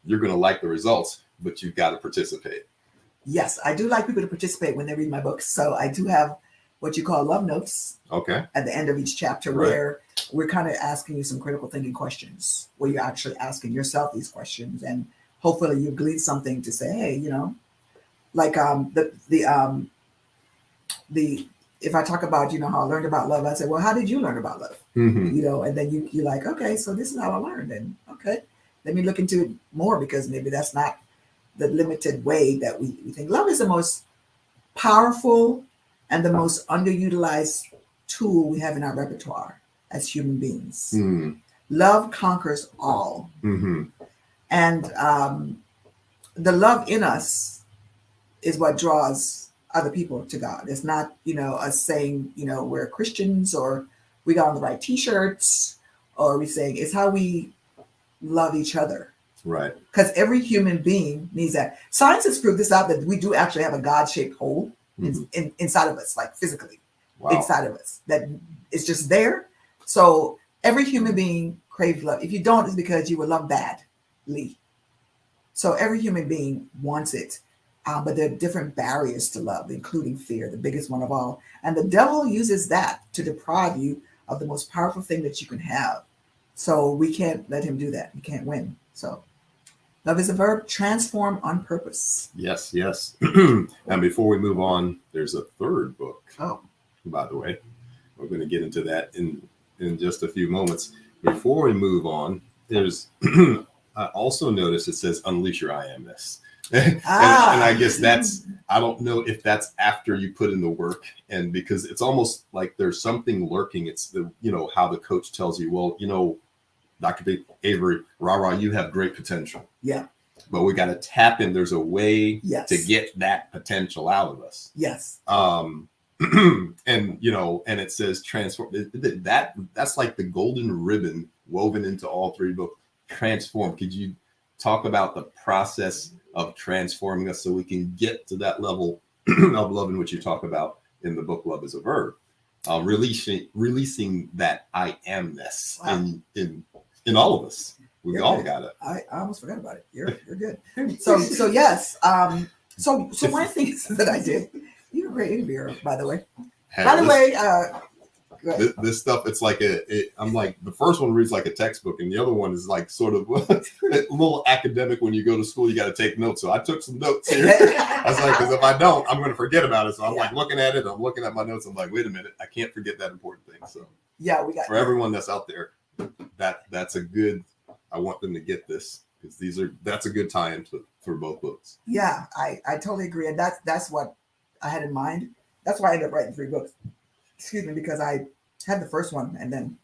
like the results, but you've got to participate. Yes, I do like people to participate when they read my books. So I do have what you call love notes. Okay. At the end of each chapter, where we're kind of asking you some critical thinking questions, where you're actually asking yourself these questions, and hopefully you glean something to say, hey, like if I talk about, how I learned about love, I say, well, how did you learn about love? And then you're like, okay, so this is how I learned. And okay, let me look into it more, because maybe that's not the limited way that we think. Love is the most powerful and the most underutilized tool we have in our repertoire as human beings. Love conquers all. And the love in us is what draws other people to God. It's not, us saying, we're Christians, or we got on the right t-shirts, or we saying, it's how we love each other. Right. Because every human being needs that. Science has proved this out, that we do actually have a God-shaped hole inside of us, like physically inside of us, that it's just there. So every human being craves love. If you don't, it's because you were loved badly. So every human being wants it. But there are different barriers to love, including fear, the biggest one of all. And the devil uses that to deprive you of the most powerful thing that you can have. So we can't let him do that. You can't win. So love is a verb. Transform on purpose. Yes, yes. And before we move on, there's a third book. Oh, by the way, we're going to get into that in just a few moments. Before we move on, there's I also noticed it says unleash your IMS. and I guess that's, I don't know if that's after you put in the work, and because it's almost like there's something lurking. It's the, how the coach tells you, well, Dr. Avery, you have great potential. Yeah. But we got to tap in. There's a way to get that potential out of us. Yes. And it says transform. That's like the golden ribbon woven into all three books. Transform. Could you talk about the process of transforming us so we can get to that level of love in which you talk about in the book Love is a Verb? Releasing that I amness in all of us. We all got it. I almost forgot about it. You're good. So yes. So one of the things that I did, you're a great interviewer, by the way. By the way, This stuff, it's like I'm like, the first one reads like a textbook, and the other one is like sort of a little academic. When you go to school, you got to take notes. So I took some notes here. I was like, because if I don't, I'm going to forget about it. So I'm like looking at it. I'm looking at my notes. I'm like, wait a minute, I can't forget that important thing. So we got for everyone that's out there, that's a good. I want them to get this, because that's a good tie-in for both books. Yeah, I totally agree, and that's what I had in mind. That's why I ended up writing 3 books. Excuse me, because I had the first one, and then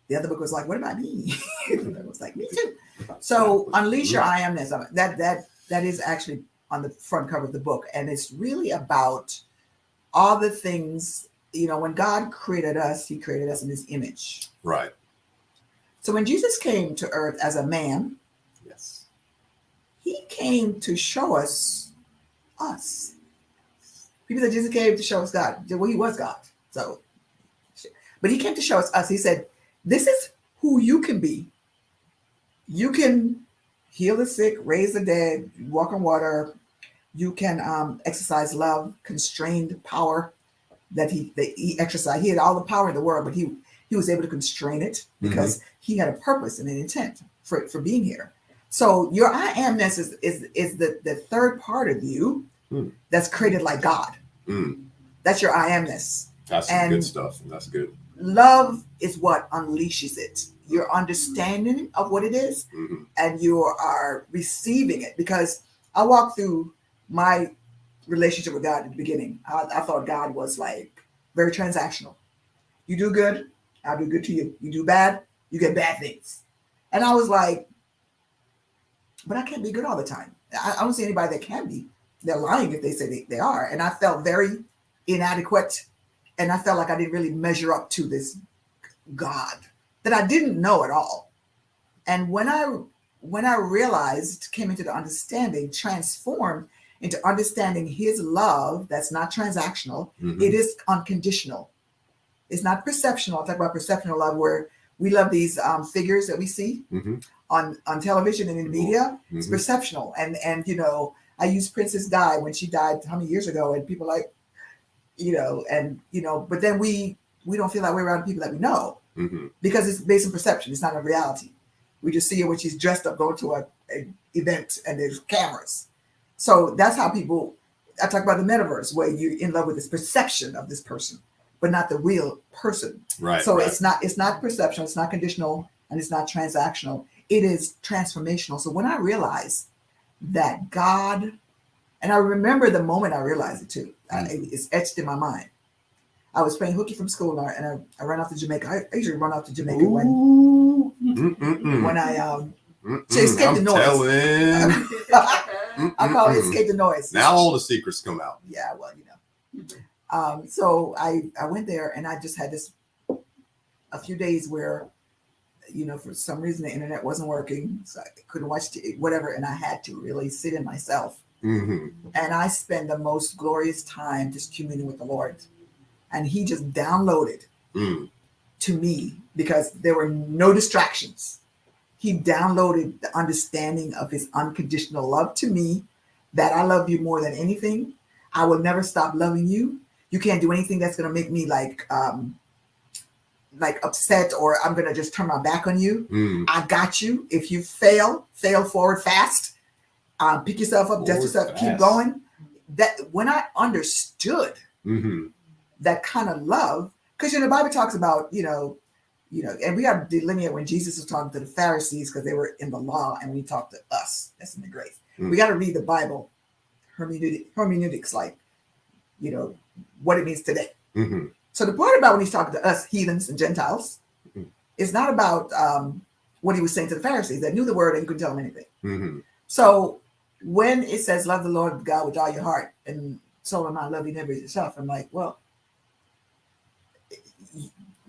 the other book was like, "What about me?" It was like, "Me too." So, Unleash Your I Amness. That is actually on the front cover of the book, and it's really about all the things. When God created us, He created us in His image. Right. So when Jesus came to earth as a man, yes, He came to show us. People said Jesus came to show us God. Well, He was God. So, but He came to show us. He said, "This is who you can be. You can heal the sick, raise the dead, walk on water. You can exercise love, constrained power that he exercised. He had all the power in the world, but he was able to constrain it because He had a purpose and an intent for being here. So your I amness is the third part of you that's created like God. That's your I amness. That's some good stuff. That's good. Love is what unleashes it. Your understanding of what it is, and you are receiving it. Because I walked through my relationship with God at the beginning. I thought God was like very transactional. You do good, I'll do good to you. You do bad, you get bad things. And I was like, but I can't be good all the time. I don't see anybody that can be. They're lying if they say they are. And I felt very inadequate. And I felt like I didn't really measure up to this God that I didn't know at all. And when I realized, came into the understanding, transformed into understanding His love that's not transactional, it is unconditional. It's not perceptional. I'll talk about perceptional love, where we love these figures that we see on television and in media. It's perceptional. And I used Princess Di when she died how many years ago, and people like, but then we don't feel that way around people that we know because it's based on perception. It's not a reality. We just see her when she's dressed up going to an event and there's cameras. So that's how I talk about the metaverse, where you're in love with this perception of this person, but not the real person. Right. So it's not perception, it's not conditional, and it's not transactional. It is transformational. So when I realized that God, and I remember the moment I realized it too, it's etched in my mind. I was playing hooky from school, and I ran off to Jamaica. I usually run off to Jamaica when I to escape the noise. I call it escape the noise. Now all the secrets come out. Yeah, well, so I went there, and I just had a few days where, for some reason the internet wasn't working, so I couldn't watch TV, whatever, and I had to really sit in myself. And I spent the most glorious time just communing with the Lord, and He just downloaded to me, because there were no distractions. He downloaded the understanding of His unconditional love to me, that I love you more than anything. I will never stop loving you. You can't do anything that's going to make me like upset, or I'm going to just turn my back on you. I got you. If you fail forward fast. Pick yourself up, dust yourself, keep going. That when I understood that kind of love, because the Bible talks about, and we got to delineate when Jesus was talking to the Pharisees, because they were in the law, and when He talked to us, that's in the grace. We got to read the Bible hermeneutics, like, what it means today. So the part about when He's talking to us, heathens and Gentiles, it's not about what He was saying to the Pharisees that knew the word and couldn't tell them anything. So when it says, love the Lord God with all your heart and soul and mind, love your neighbor as yourself, I'm like, well,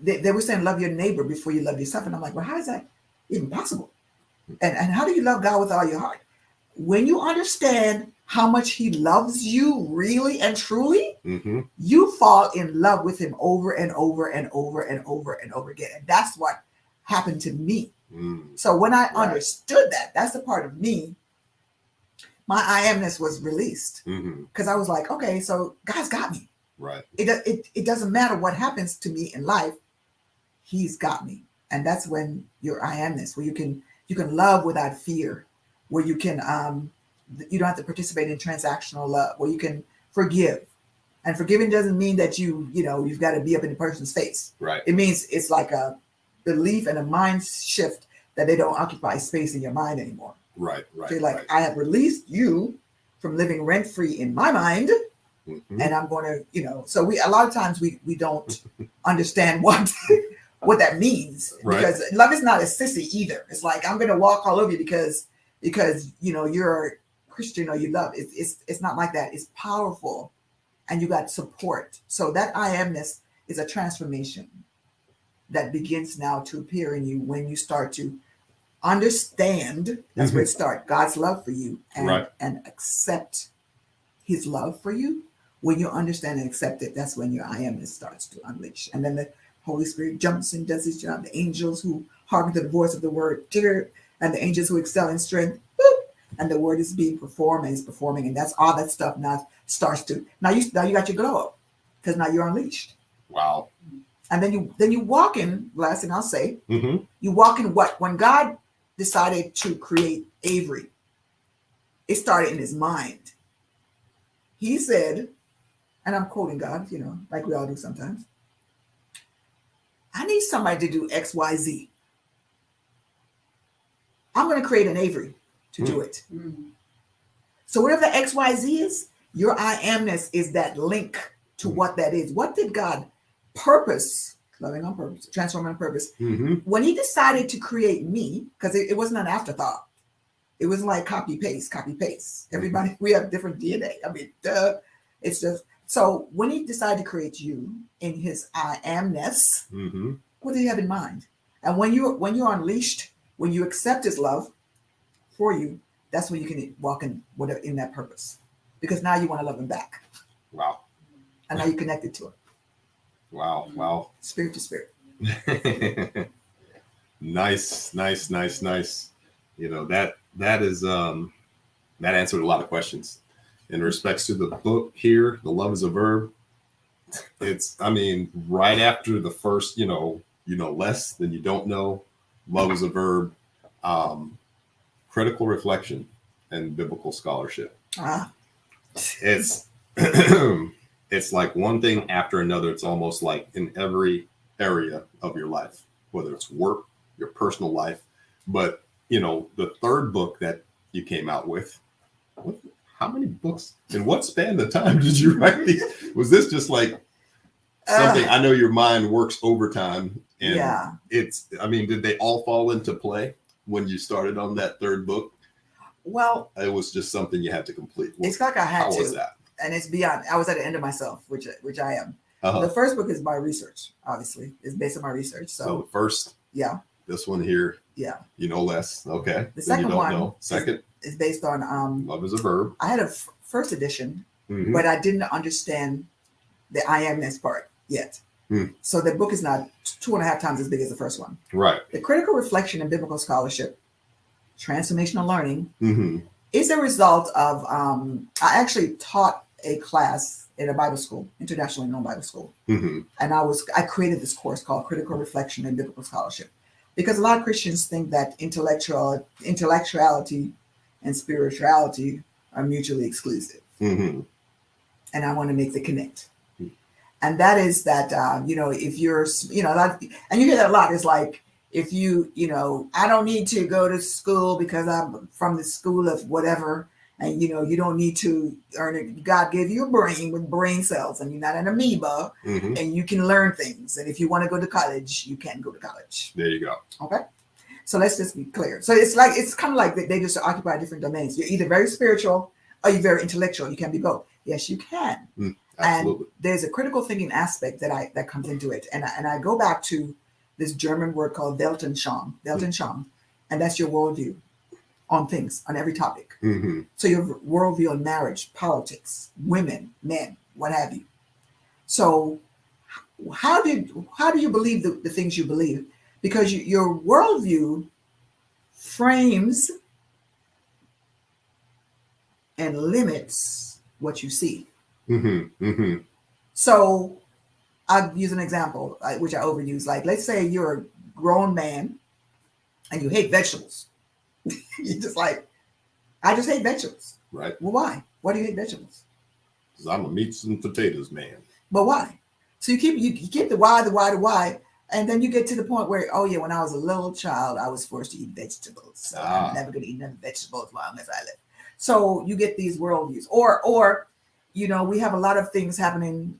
they were saying love your neighbor before you love yourself. And I'm like, well, how is that even possible? And how do you love God with all your heart? When you understand how much He loves you really and truly, you fall in love with Him over and over and over and over and over again. And that's what happened to me. So when I understood that's the part of me, my I amness was released, because I was like, okay, so God's got me. Right. It doesn't matter what happens to me in life. He's got me. And that's when your I amness, where you can love without fear, where you can you don't have to participate in transactional love, where you can forgive. And forgiving doesn't mean that you've got to be up in the person's face. Right. It means it's like a belief and a mind shift that they don't occupy space in your mind anymore. Right. Right. So you're like, right. I have released you from living rent free in my mind. Mm-hmm. And I'm going to, so a lot of times we don't understand what that means, right. because love is not a sissy either. It's like, I'm going to walk all over you because you're a Christian or you love. It's not like that. It's powerful, and you got support. So that I amness is a transformation that begins now to appear in you when you start to understand. That's where it starts. God's love for you, and accept His love for you. When you understand and accept it, that's when your I amness starts to unleash. And then the Holy Spirit jumps and does his job. The angels who hearken to the voice of the word, and the angels who excel in strength, and the word is being performed and is performing. And that's all that stuff now starts to. Now you got your glow up, because now you're unleashed. Wow. And then you walk in, last thing I'll say, mm-hmm. you walk in what? When God decided to create Avery, it started in his mind. He said, and I'm quoting God, like we all do sometimes, I need somebody to do X, Y, Z. I'm going to create an Avery to do it. Mm. So whatever the X, Y, Z is, your I amness is that link to what that is. What did God purpose, loving on purpose, transforming on purpose, when he decided to create me, because it wasn't an afterthought. It was like copy, paste. Everybody, we have different DNA. I mean, it's just, so when he decided to create you in his I amness, what did he have in mind? And when you're unleashed, when you accept his love for you, that's when you can walk in that purpose. Because now you want to love him back. Wow. And now you're connected to him. Wow. Spirit to spirit. Nice. That is that answered a lot of questions. In respects to the book here, The Love is a Verb, it's, right after the first, less than you don't know, love is a verb, critical reflection and biblical scholarship. It's it's like one thing after another. It's almost like in every area of your life, whether it's work, your personal life. But, the third book that you came out with, how many books in what span of time did you write these? Was this just like something? I know your mind works overtime, and did they all fall into play when you started on that third book? Well, it was just something you had to complete. It's like I had to. How was that? And it's beyond. I was at the end of myself, which I am. The first book is my research. Obviously, it's based on my research. So the first, this one here, less. Okay. The second one, second, is based on Love is a Verb. I had a first edition, but I didn't understand the I amness part yet. So the book is not 2.5 times as big as the first one. Right. The critical reflection in biblical scholarship, transformational learning, is a result of I actually taught a class in a Bible school, internationally known Bible school, and I created this course called Critical Reflection in Biblical Scholarship, because a lot of Christians think that intellectuality and spirituality are mutually exclusive, and I want to make the connect. And that is that, if you're, and you hear that a lot, it's like, if I don't need to go to school because I'm from the school of whatever, and, you don't need to earn it. God gave you a brain with brain cells, and you're not an amoeba, and you can learn things. And if you want to go to college, you can go to college. There you go. Okay. So let's just be clear. So it's kind of like they just occupy different domains. You're either very spiritual or you're very intellectual. You can be both. Yes, you can. Absolutely. And there's a critical thinking aspect that comes into it. And I go back to this German word called Weltanschauung, and that's your worldview on things, on every topic. So your worldview on marriage, politics, women, men, what have you. So how do you believe the things you believe? Because your worldview frames and limits what you see. So I'll use an example, which I overuse. Like, let's say you're a grown man and you hate vegetables. You're just like, I just hate vegetables. Right. Well, why? Why do you hate vegetables? Because I'm a meats and potatoes man. But why? So you keep the why, and then you get to the point where, oh yeah, when I was a little child, I was forced to eat vegetables. So I'm never going to eat another vegetable as long as I live. So you get these worldviews, or we have a lot of things happening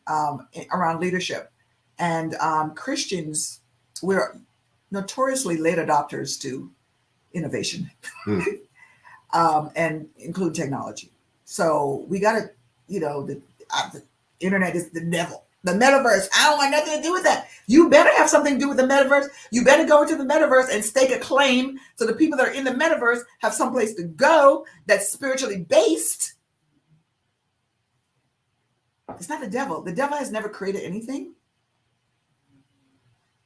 around leadership, and Christians, we're notoriously late adopters to innovation, and include technology. So we got to, the internet is the devil. The metaverse, I don't want nothing to do with that. You better have something to do with the metaverse. You better go into the metaverse and stake a claim so the people that are in the metaverse have someplace to go that's spiritually based. It's not the devil. The devil has never created anything.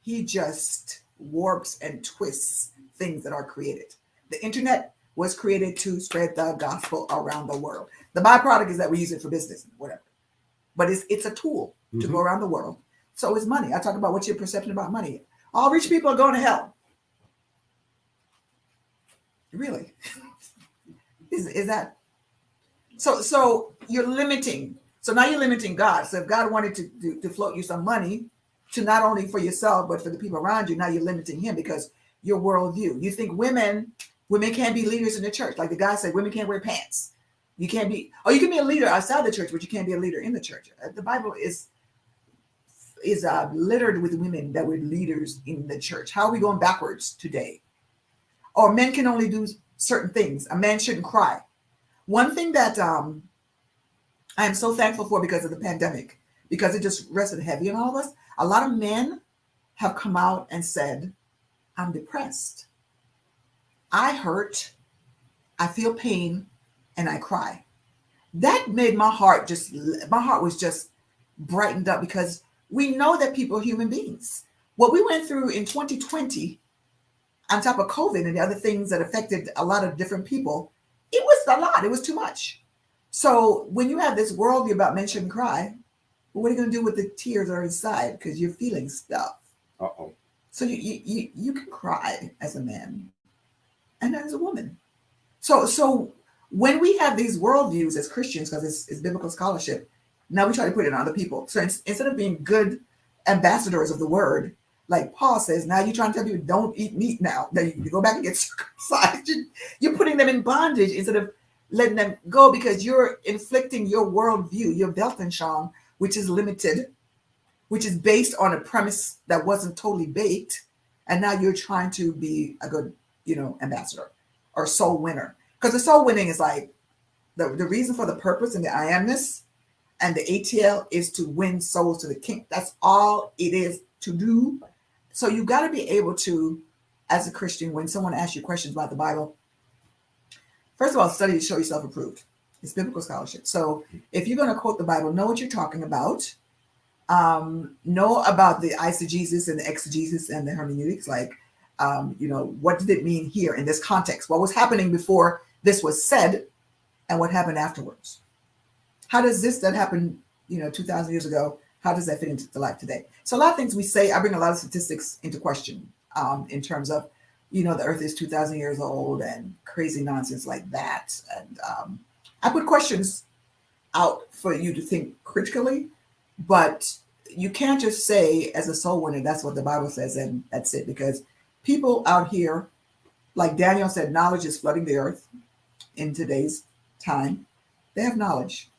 He just warps and twists things that are created. The internet was created to spread the gospel around the world. The byproduct is that we use it for business, whatever. But it's a tool to go around the world. So is money. I talk about what's your perception about money. All rich people are going to hell. Really? Is that? So you're limiting. So now you're limiting God. So if God wanted to float you some money to not only for yourself, but for the people around you, now you're limiting him because your worldview. You think women can't be leaders in the church. Like the guy said, women can't wear pants. You can be a leader outside the church, but you can't be a leader in the church. The Bible is littered with women that were leaders in the church. How are we going backwards today? Or men can only do certain things. A man shouldn't cry. One thing that I am so thankful for because of the pandemic, because it just rested heavy on all of us. A lot of men have come out and said, I'm depressed. I hurt. I feel pain. And I cry. That made my heart was just brightened up because we know that people are human beings. What we went through in 2020, on top of COVID and the other things that affected a lot of different people, it was a lot. It was too much. So when you have this worldview about men shouldn't cry, well, what are you going to do with the tears that are inside? Because you're feeling stuff. Uh-oh. So you can cry as a man and as a woman. So when we have these worldviews as Christians, because it's biblical scholarship, now we try to put it on other people. So instead of being good ambassadors of the word, like Paul says, now you're trying to tell people don't eat meat now. Then you go back and get circumcised. You're putting them in bondage instead of letting them go because you're inflicting your worldview, your Weltanschauung, which is limited, which is based on a premise that wasn't totally baked. And now you're trying to be a good, ambassador or soul winner. Because the soul winning is like the reason for the purpose and the I amness and the ATL is to win souls to the king. That's all it is to do. So you got to be able to, as a Christian, when someone asks you questions about the Bible, first of all, study to show yourself approved. It's biblical scholarship. So if you're going to quote the Bible, know what you're talking about. Know about the eisegesis and the exegesis and the hermeneutics. Like, what did it mean here in this context? What was happening before this was said and what happened afterwards? How does this that happened, 2,000 years ago, how does that fit into life today? So a lot of things we say, I bring a lot of statistics into question in terms of, the earth is 2,000 years old and crazy nonsense like that. And I put questions out for you to think critically, but you can't just say as a soul winner, that's what the Bible says, and that's it. Because people out here, like Daniel said, knowledge is flooding the earth in today's time. They have knowledge.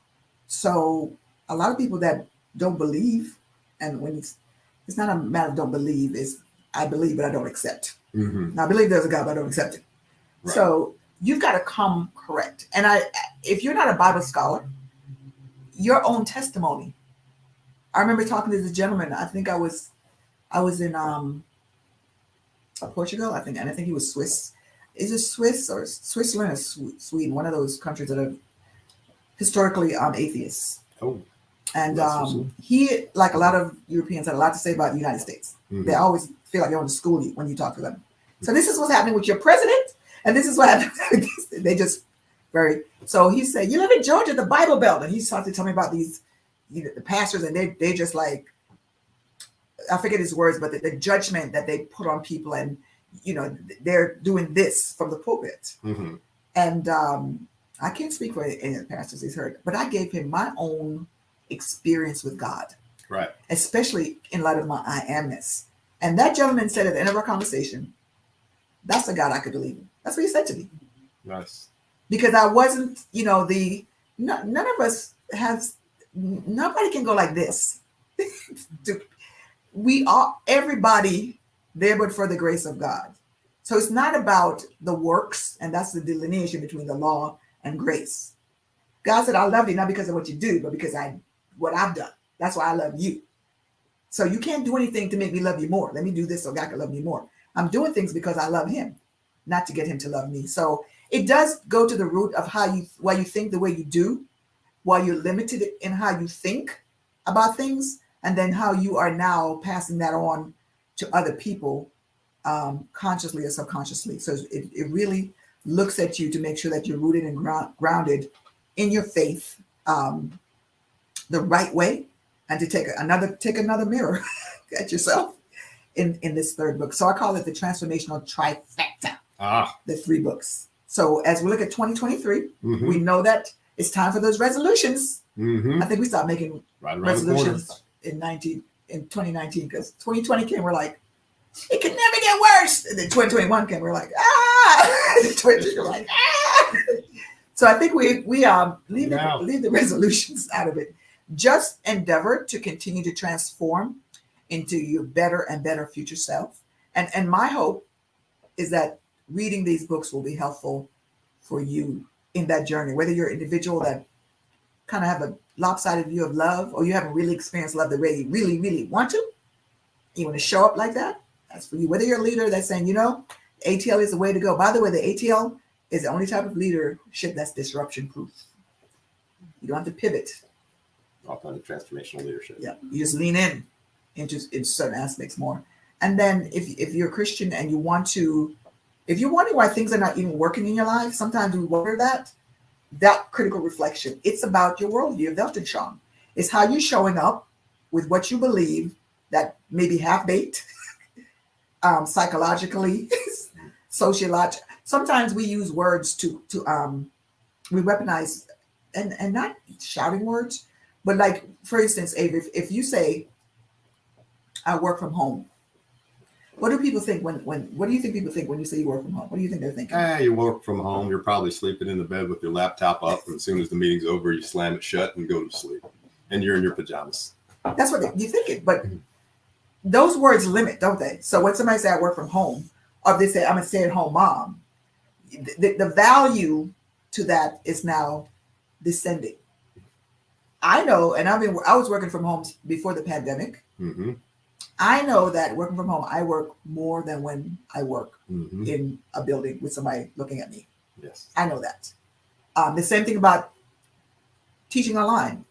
So a lot of people that don't believe, and when it's not a matter of don't believe, it's I believe, but I don't accept. Mm-hmm. Now, I believe there's a God, but I don't accept it. Right. So you've got to come correct. And if you're not a Bible scholar, your own testimony. I remember talking to this gentleman. I think I was in Portugal, and I think he was Swiss. Is it Swiss or Switzerland or Sweden? One of those countries that are historically atheists. Oh. And he, like a lot of Europeans, had a lot to say about the United States. Mm-hmm. They always feel like they want to school you when you talk to them. So this is what's happening with your president, and this is what happened. They just So he said, "You live in Georgia, the Bible Belt," and he started to tell me about these, the pastors, and they just like, I forget his words, but the judgment that they put on people, and they're doing this from the pulpit. Mm-hmm. And I can't speak for any of the pastors he's heard, but I gave him my own experience with God, right? Especially in light of my I amness. And that gentleman said at the end of our conversation, "That's the God I could believe in." That's what he said to me. Nice. Because I wasn't, none of us has, nobody can go like this. We are everybody there, but for the grace of God. So it's not about the works, and that's the delineation between the law and grace. God said, "I love you not because of what you do, but because what I've done. That's why I love you. So you can't do anything to make me love you more. Let me do this so God can love me more. I'm doing things because I love him, not to get him to love me." So it does go to the root of why you think the way you do, why you're limited in how you think about things, and then how you are now passing that on to other people, consciously or subconsciously. So it really looks at you to make sure that you're rooted and grounded in your faith, the right way, and to take another mirror at yourself in this third book. So I call it the transformational trifecta. The 3 books. So as we look at 2023, mm-hmm. we know that it's time for those resolutions. Mm-hmm. I think we stopped making resolutions in 2019, because 2020 came, we're like, it can never get worse. And then 2021 came, we're like, 2023, we're like, So I think we leave the resolutions out of it. Just endeavor to continue to transform into your better and better future self. And my hope is that reading these books will be helpful for you in that journey, whether you're an individual that kind of have a lopsided view of love, or you haven't really experienced love the way you really, really want to. You want to show up like that. That's for you. Whether you're a leader that's saying, ATL is the way to go. By the way, the ATL is the only type of leadership that's disruption proof. You don't have to pivot. Authentic transformational leadership. Yeah, you just lean into certain aspects more. And then if you're a Christian and if you're wondering why things are not even working in your life, sometimes we wonder that critical reflection. It's about your worldview, Weltanschauung. It's how you're showing up with what you believe that may be half-baked, psychologically, sociologically. Sometimes we use words to we weaponize, and not shouting words, but like, for instance, Ava, if you say, "I work from home," what do people think what do you think people think when you say you work from home? What do you think they're thinking? You work from home. You're probably sleeping in the bed with your laptop up, and as soon as the meeting's over, you slam it shut and go to sleep, and you're in your pajamas. That's what you're thinking. But those words limit, don't they? So when somebody say "I work from home," or they say "I'm a stay-at-home mom," the value to that is now descending. I know, and I was working from home before the pandemic. Mm-hmm. I know that working from home, I work more than when I work in a building with somebody looking at me. Yes, I know that. The same thing about teaching online.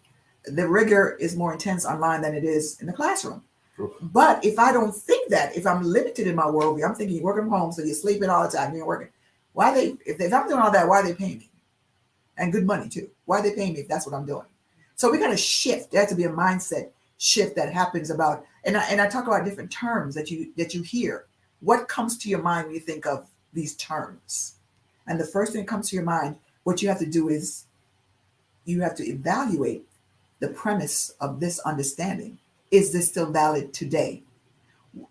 The rigor is more intense online than it is in the classroom. Sure. But if I don't think that, if I'm limited in my worldview, I'm thinking you're working from home, so you're sleeping all the time, you're working. If I'm doing all that, why are they paying me? And good money too. Why are they paying me if that's what I'm doing? So we got to shift. There has to be a mindset shift that happens about, and I talk about different terms that you hear. What comes to your mind when you think of these terms? And the first thing that comes to your mind, what you have to do is you have to evaluate the premise of this understanding. Is this still valid today?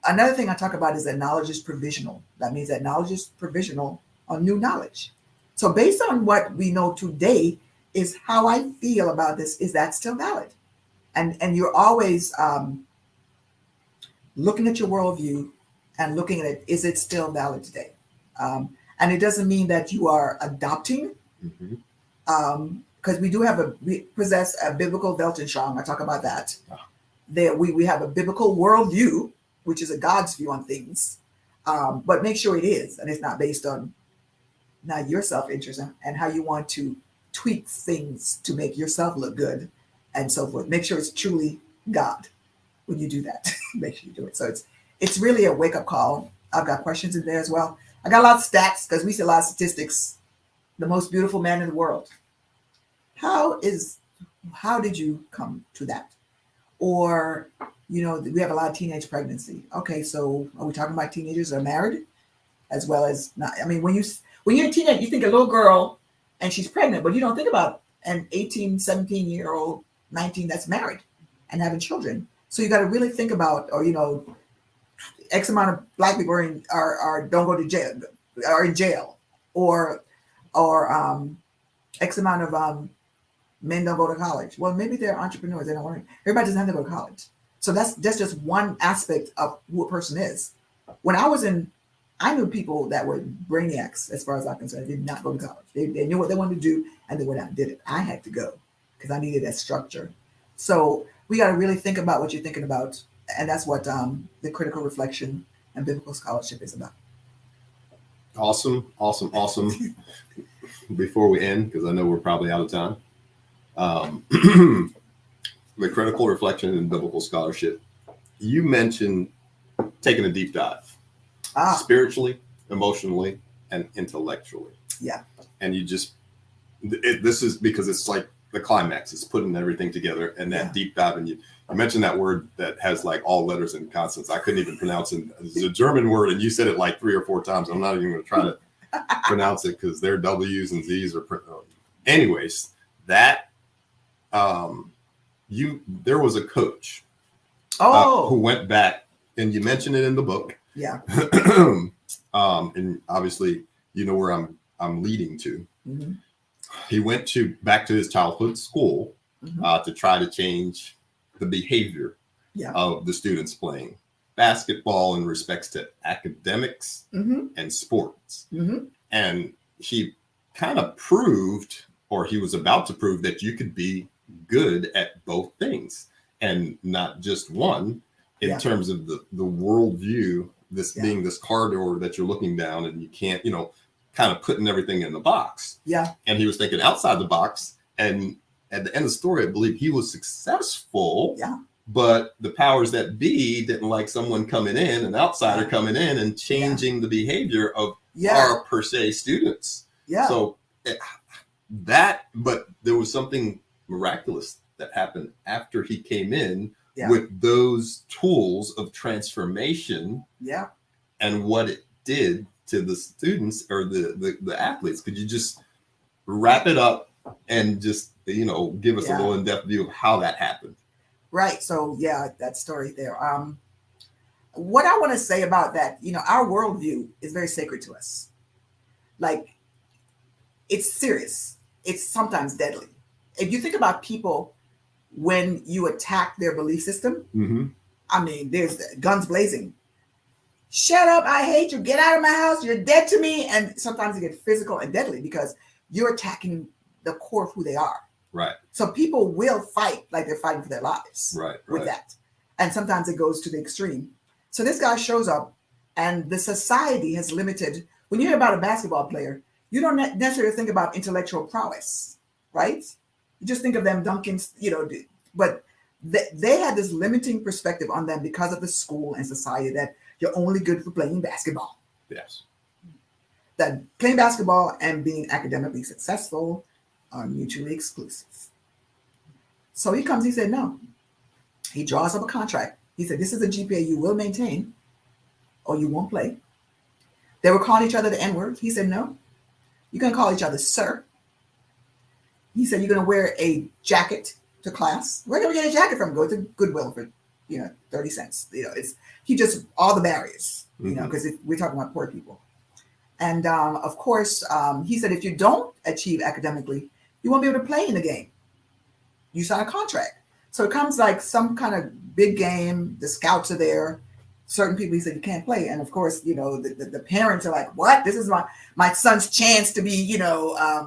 Another thing I talk about is that knowledge is provisional. That means that knowledge is provisional on new knowledge. So based on what we know today is how I feel about this. Is that still valid? And you're always looking at your worldview and looking at it, is it still valid today? And it doesn't mean that you are adopting, because we possess a biblical Weltanschauung. I talk about that. There we have a biblical worldview, which is a God's view on things, but make sure it is, and it's not based on not your self-interest and how you want to tweak things to make yourself look good and so forth. Make sure it's truly God when you do that. Make sure you do it. So it's really a wake-up call. I've got questions in there as well. I got a lot of stats because we see a lot of statistics. The most beautiful man in the world. How did you come to that? Or, we have a lot of teenage pregnancy. Okay, so are we talking about teenagers that are married as well as not? I mean, when you're a teenager, you think a little girl and she's pregnant, but you don't think about an 18, 17-year-old, 19 that's married and having children. So you got to really think about, or X amount of Black people are don't go to jail, are in jail, or X amount of men don't go to college. Well, maybe they're entrepreneurs. They don't want to. Everybody doesn't have to go to college. So that's just one aspect of who a person is. When I knew people that were brainiacs, as far as I'm concerned. They did not go to college. They knew what they wanted to do, and they went out and did it. I had to go because I needed that structure. So we got to really think about what you're thinking about, and that's what the critical reflection and biblical scholarship is about. Awesome. Before we end, because I know we're probably out of time. The critical reflection and biblical scholarship. You mentioned taking a deep dive, spiritually, emotionally, and intellectually. Yeah. And you just, this is because it's like the climax. It's putting everything together, and that deep dive. And you mentioned that word that has like all letters and consonants. I couldn't even pronounce it. It's a German word, and you said it like 3 or 4 times. I'm not even going to try to pronounce it because their W's and Z's are. Anyways, that. There was a coach who went back, and you mentioned it in the book. Yeah. And obviously, where I'm leading to. Mm-hmm. He went back to his childhood school to try to change the behavior of the students playing basketball in respects to academics and sports. Mm-hmm. And he kind of proved, or he was about to prove, that you could be good at both things and not just one in terms of the worldview, this being this corridor that you're looking down, and you can't, kind of putting everything in the box. Yeah. And he was thinking outside the box. And at the end of the story, I believe he was successful. Yeah. But the powers that be didn't like someone coming in, an outsider coming in and changing the behavior of our per se students. Yeah. So but there was something miraculous that happened after he came in with those tools of transformation. Yeah. And what it did to the students or the athletes. Could you just wrap it up and just, give us a little in-depth view of how that happened? Right. So that story there. What I want to say about that, our worldview is very sacred to us. Like, it's serious. It's sometimes deadly. If you think about people, when you attack their belief system, I mean, there's guns blazing. Shut up, I hate you, get out of my house, you're dead to me. And sometimes it gets physical and deadly because you're attacking the core of who they are. Right. So people will fight like they're fighting for their lives with that. And sometimes it goes to the extreme. So this guy shows up, and the society has limited. When you hear about a basketball player, you don't necessarily think about intellectual prowess, right? You just think of them dunking, but they had this limiting perspective on them because of the school and society that you're only good for playing basketball. Yes. That playing basketball and being academically successful are mutually exclusive. So he comes, he said, no. He draws up a contract. He said, this is a GPA you will maintain or you won't play. They were calling each other the N-word. He said, no. You're going to call each other sir. He said, you're going to wear a jacket to class. Where can we get a jacket from? Go to Goodwill for, 30 cents. He just, all the barriers, because we're talking about poor people. And of course, he said, if you don't achieve academically, you won't be able to play in the game. You sign a contract. So it comes like some kind of big game. The scouts are there. Certain people, he said, you can't play. And of course, the parents are like, what? This is my son's chance to be,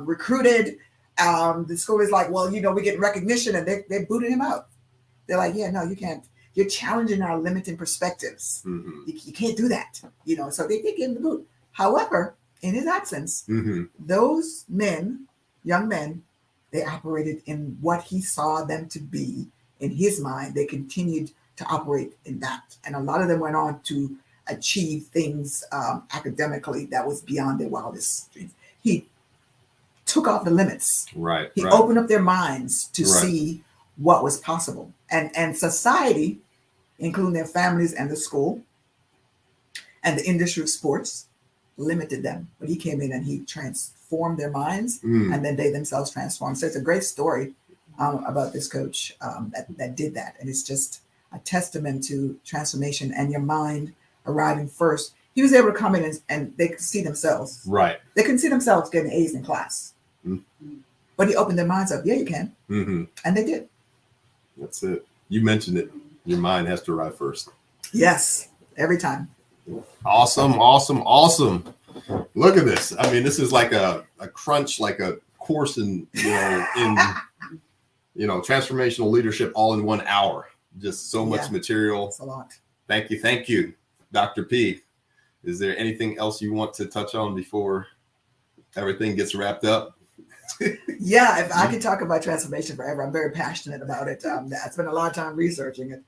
recruited. The school is like, well, we get recognition, and they booted him out. They're like, yeah, no, you can't. You're challenging our limiting perspectives. Mm-hmm. You can't do that. So they give him the boot. However, in his absence, those men, young men, they operated in what he saw them to be. In his mind, they continued to operate in that. And a lot of them went on to achieve things academically that was beyond their wildest dreams. He took off the limits. Right. He opened up their minds to Right. see what was possible. And society, including their families and the school and the industry of sports, limited them. But he came in and he transformed their minds, and then they themselves transformed. So it's a great story about this coach that did that. And it's just a testament to transformation and your mind arriving first. He was able to come in and they could see themselves. Right. They couldn't see themselves getting A's in class. But he opened their minds up. Yeah, you can. And they did. That's it. You mentioned it. Your mind has to arrive first. Yes, every time. Awesome, awesome, awesome. Look at this. I mean, this is like a crunch, like a course in transformational leadership all in 1 hour. Just so much material. That's a lot. Thank you, Dr. P. Is there anything else you want to touch on before everything gets wrapped up? Yeah, if I could talk about transformation forever, I'm very passionate about it. I spent a lot of time researching it.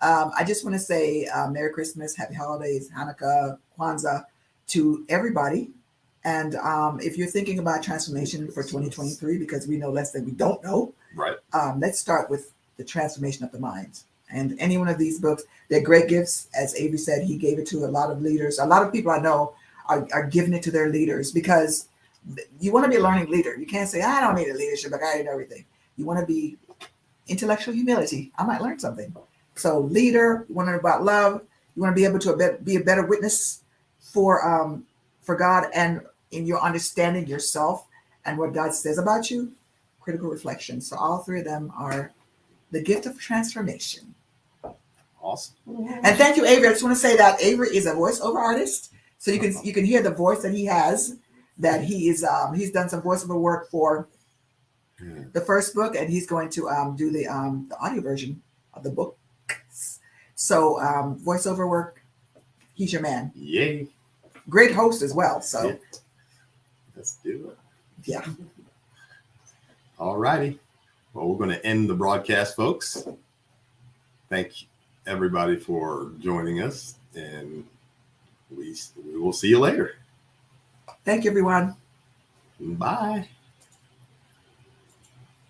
I just want to say Merry Christmas, Happy Holidays, Hanukkah, Kwanzaa to everybody. And if you're thinking about transformation for 2023, because we know less than we don't know, right? Let's start with the transformation of the mind. And any one of these books, they're great gifts. As Avery said, he gave it to a lot of leaders. A lot of people I know are giving it to their leaders because you want to be a learning leader. You can't say, I don't need a leadership, but I know everything. You want to be intellectual humility. I might learn something. So leader, you want to know about love. You want to be able to be a better witness for God and in your understanding yourself and what God says about you. Critical reflection. So all three of them are the gift of transformation. Awesome. And thank you, Avery. I just want to say that Avery is a voiceover artist. So you can hear the voice that he has, that he is he's done some voiceover work for the first book, and he's going to do the audio version of the book. So voiceover work, he's your man. Yay. Great host as well. So let's do it. Yeah. All righty. Well, we're going to end the broadcast, folks. Thank everybody for joining us, and we will see you later. Thank you, everyone. Bye.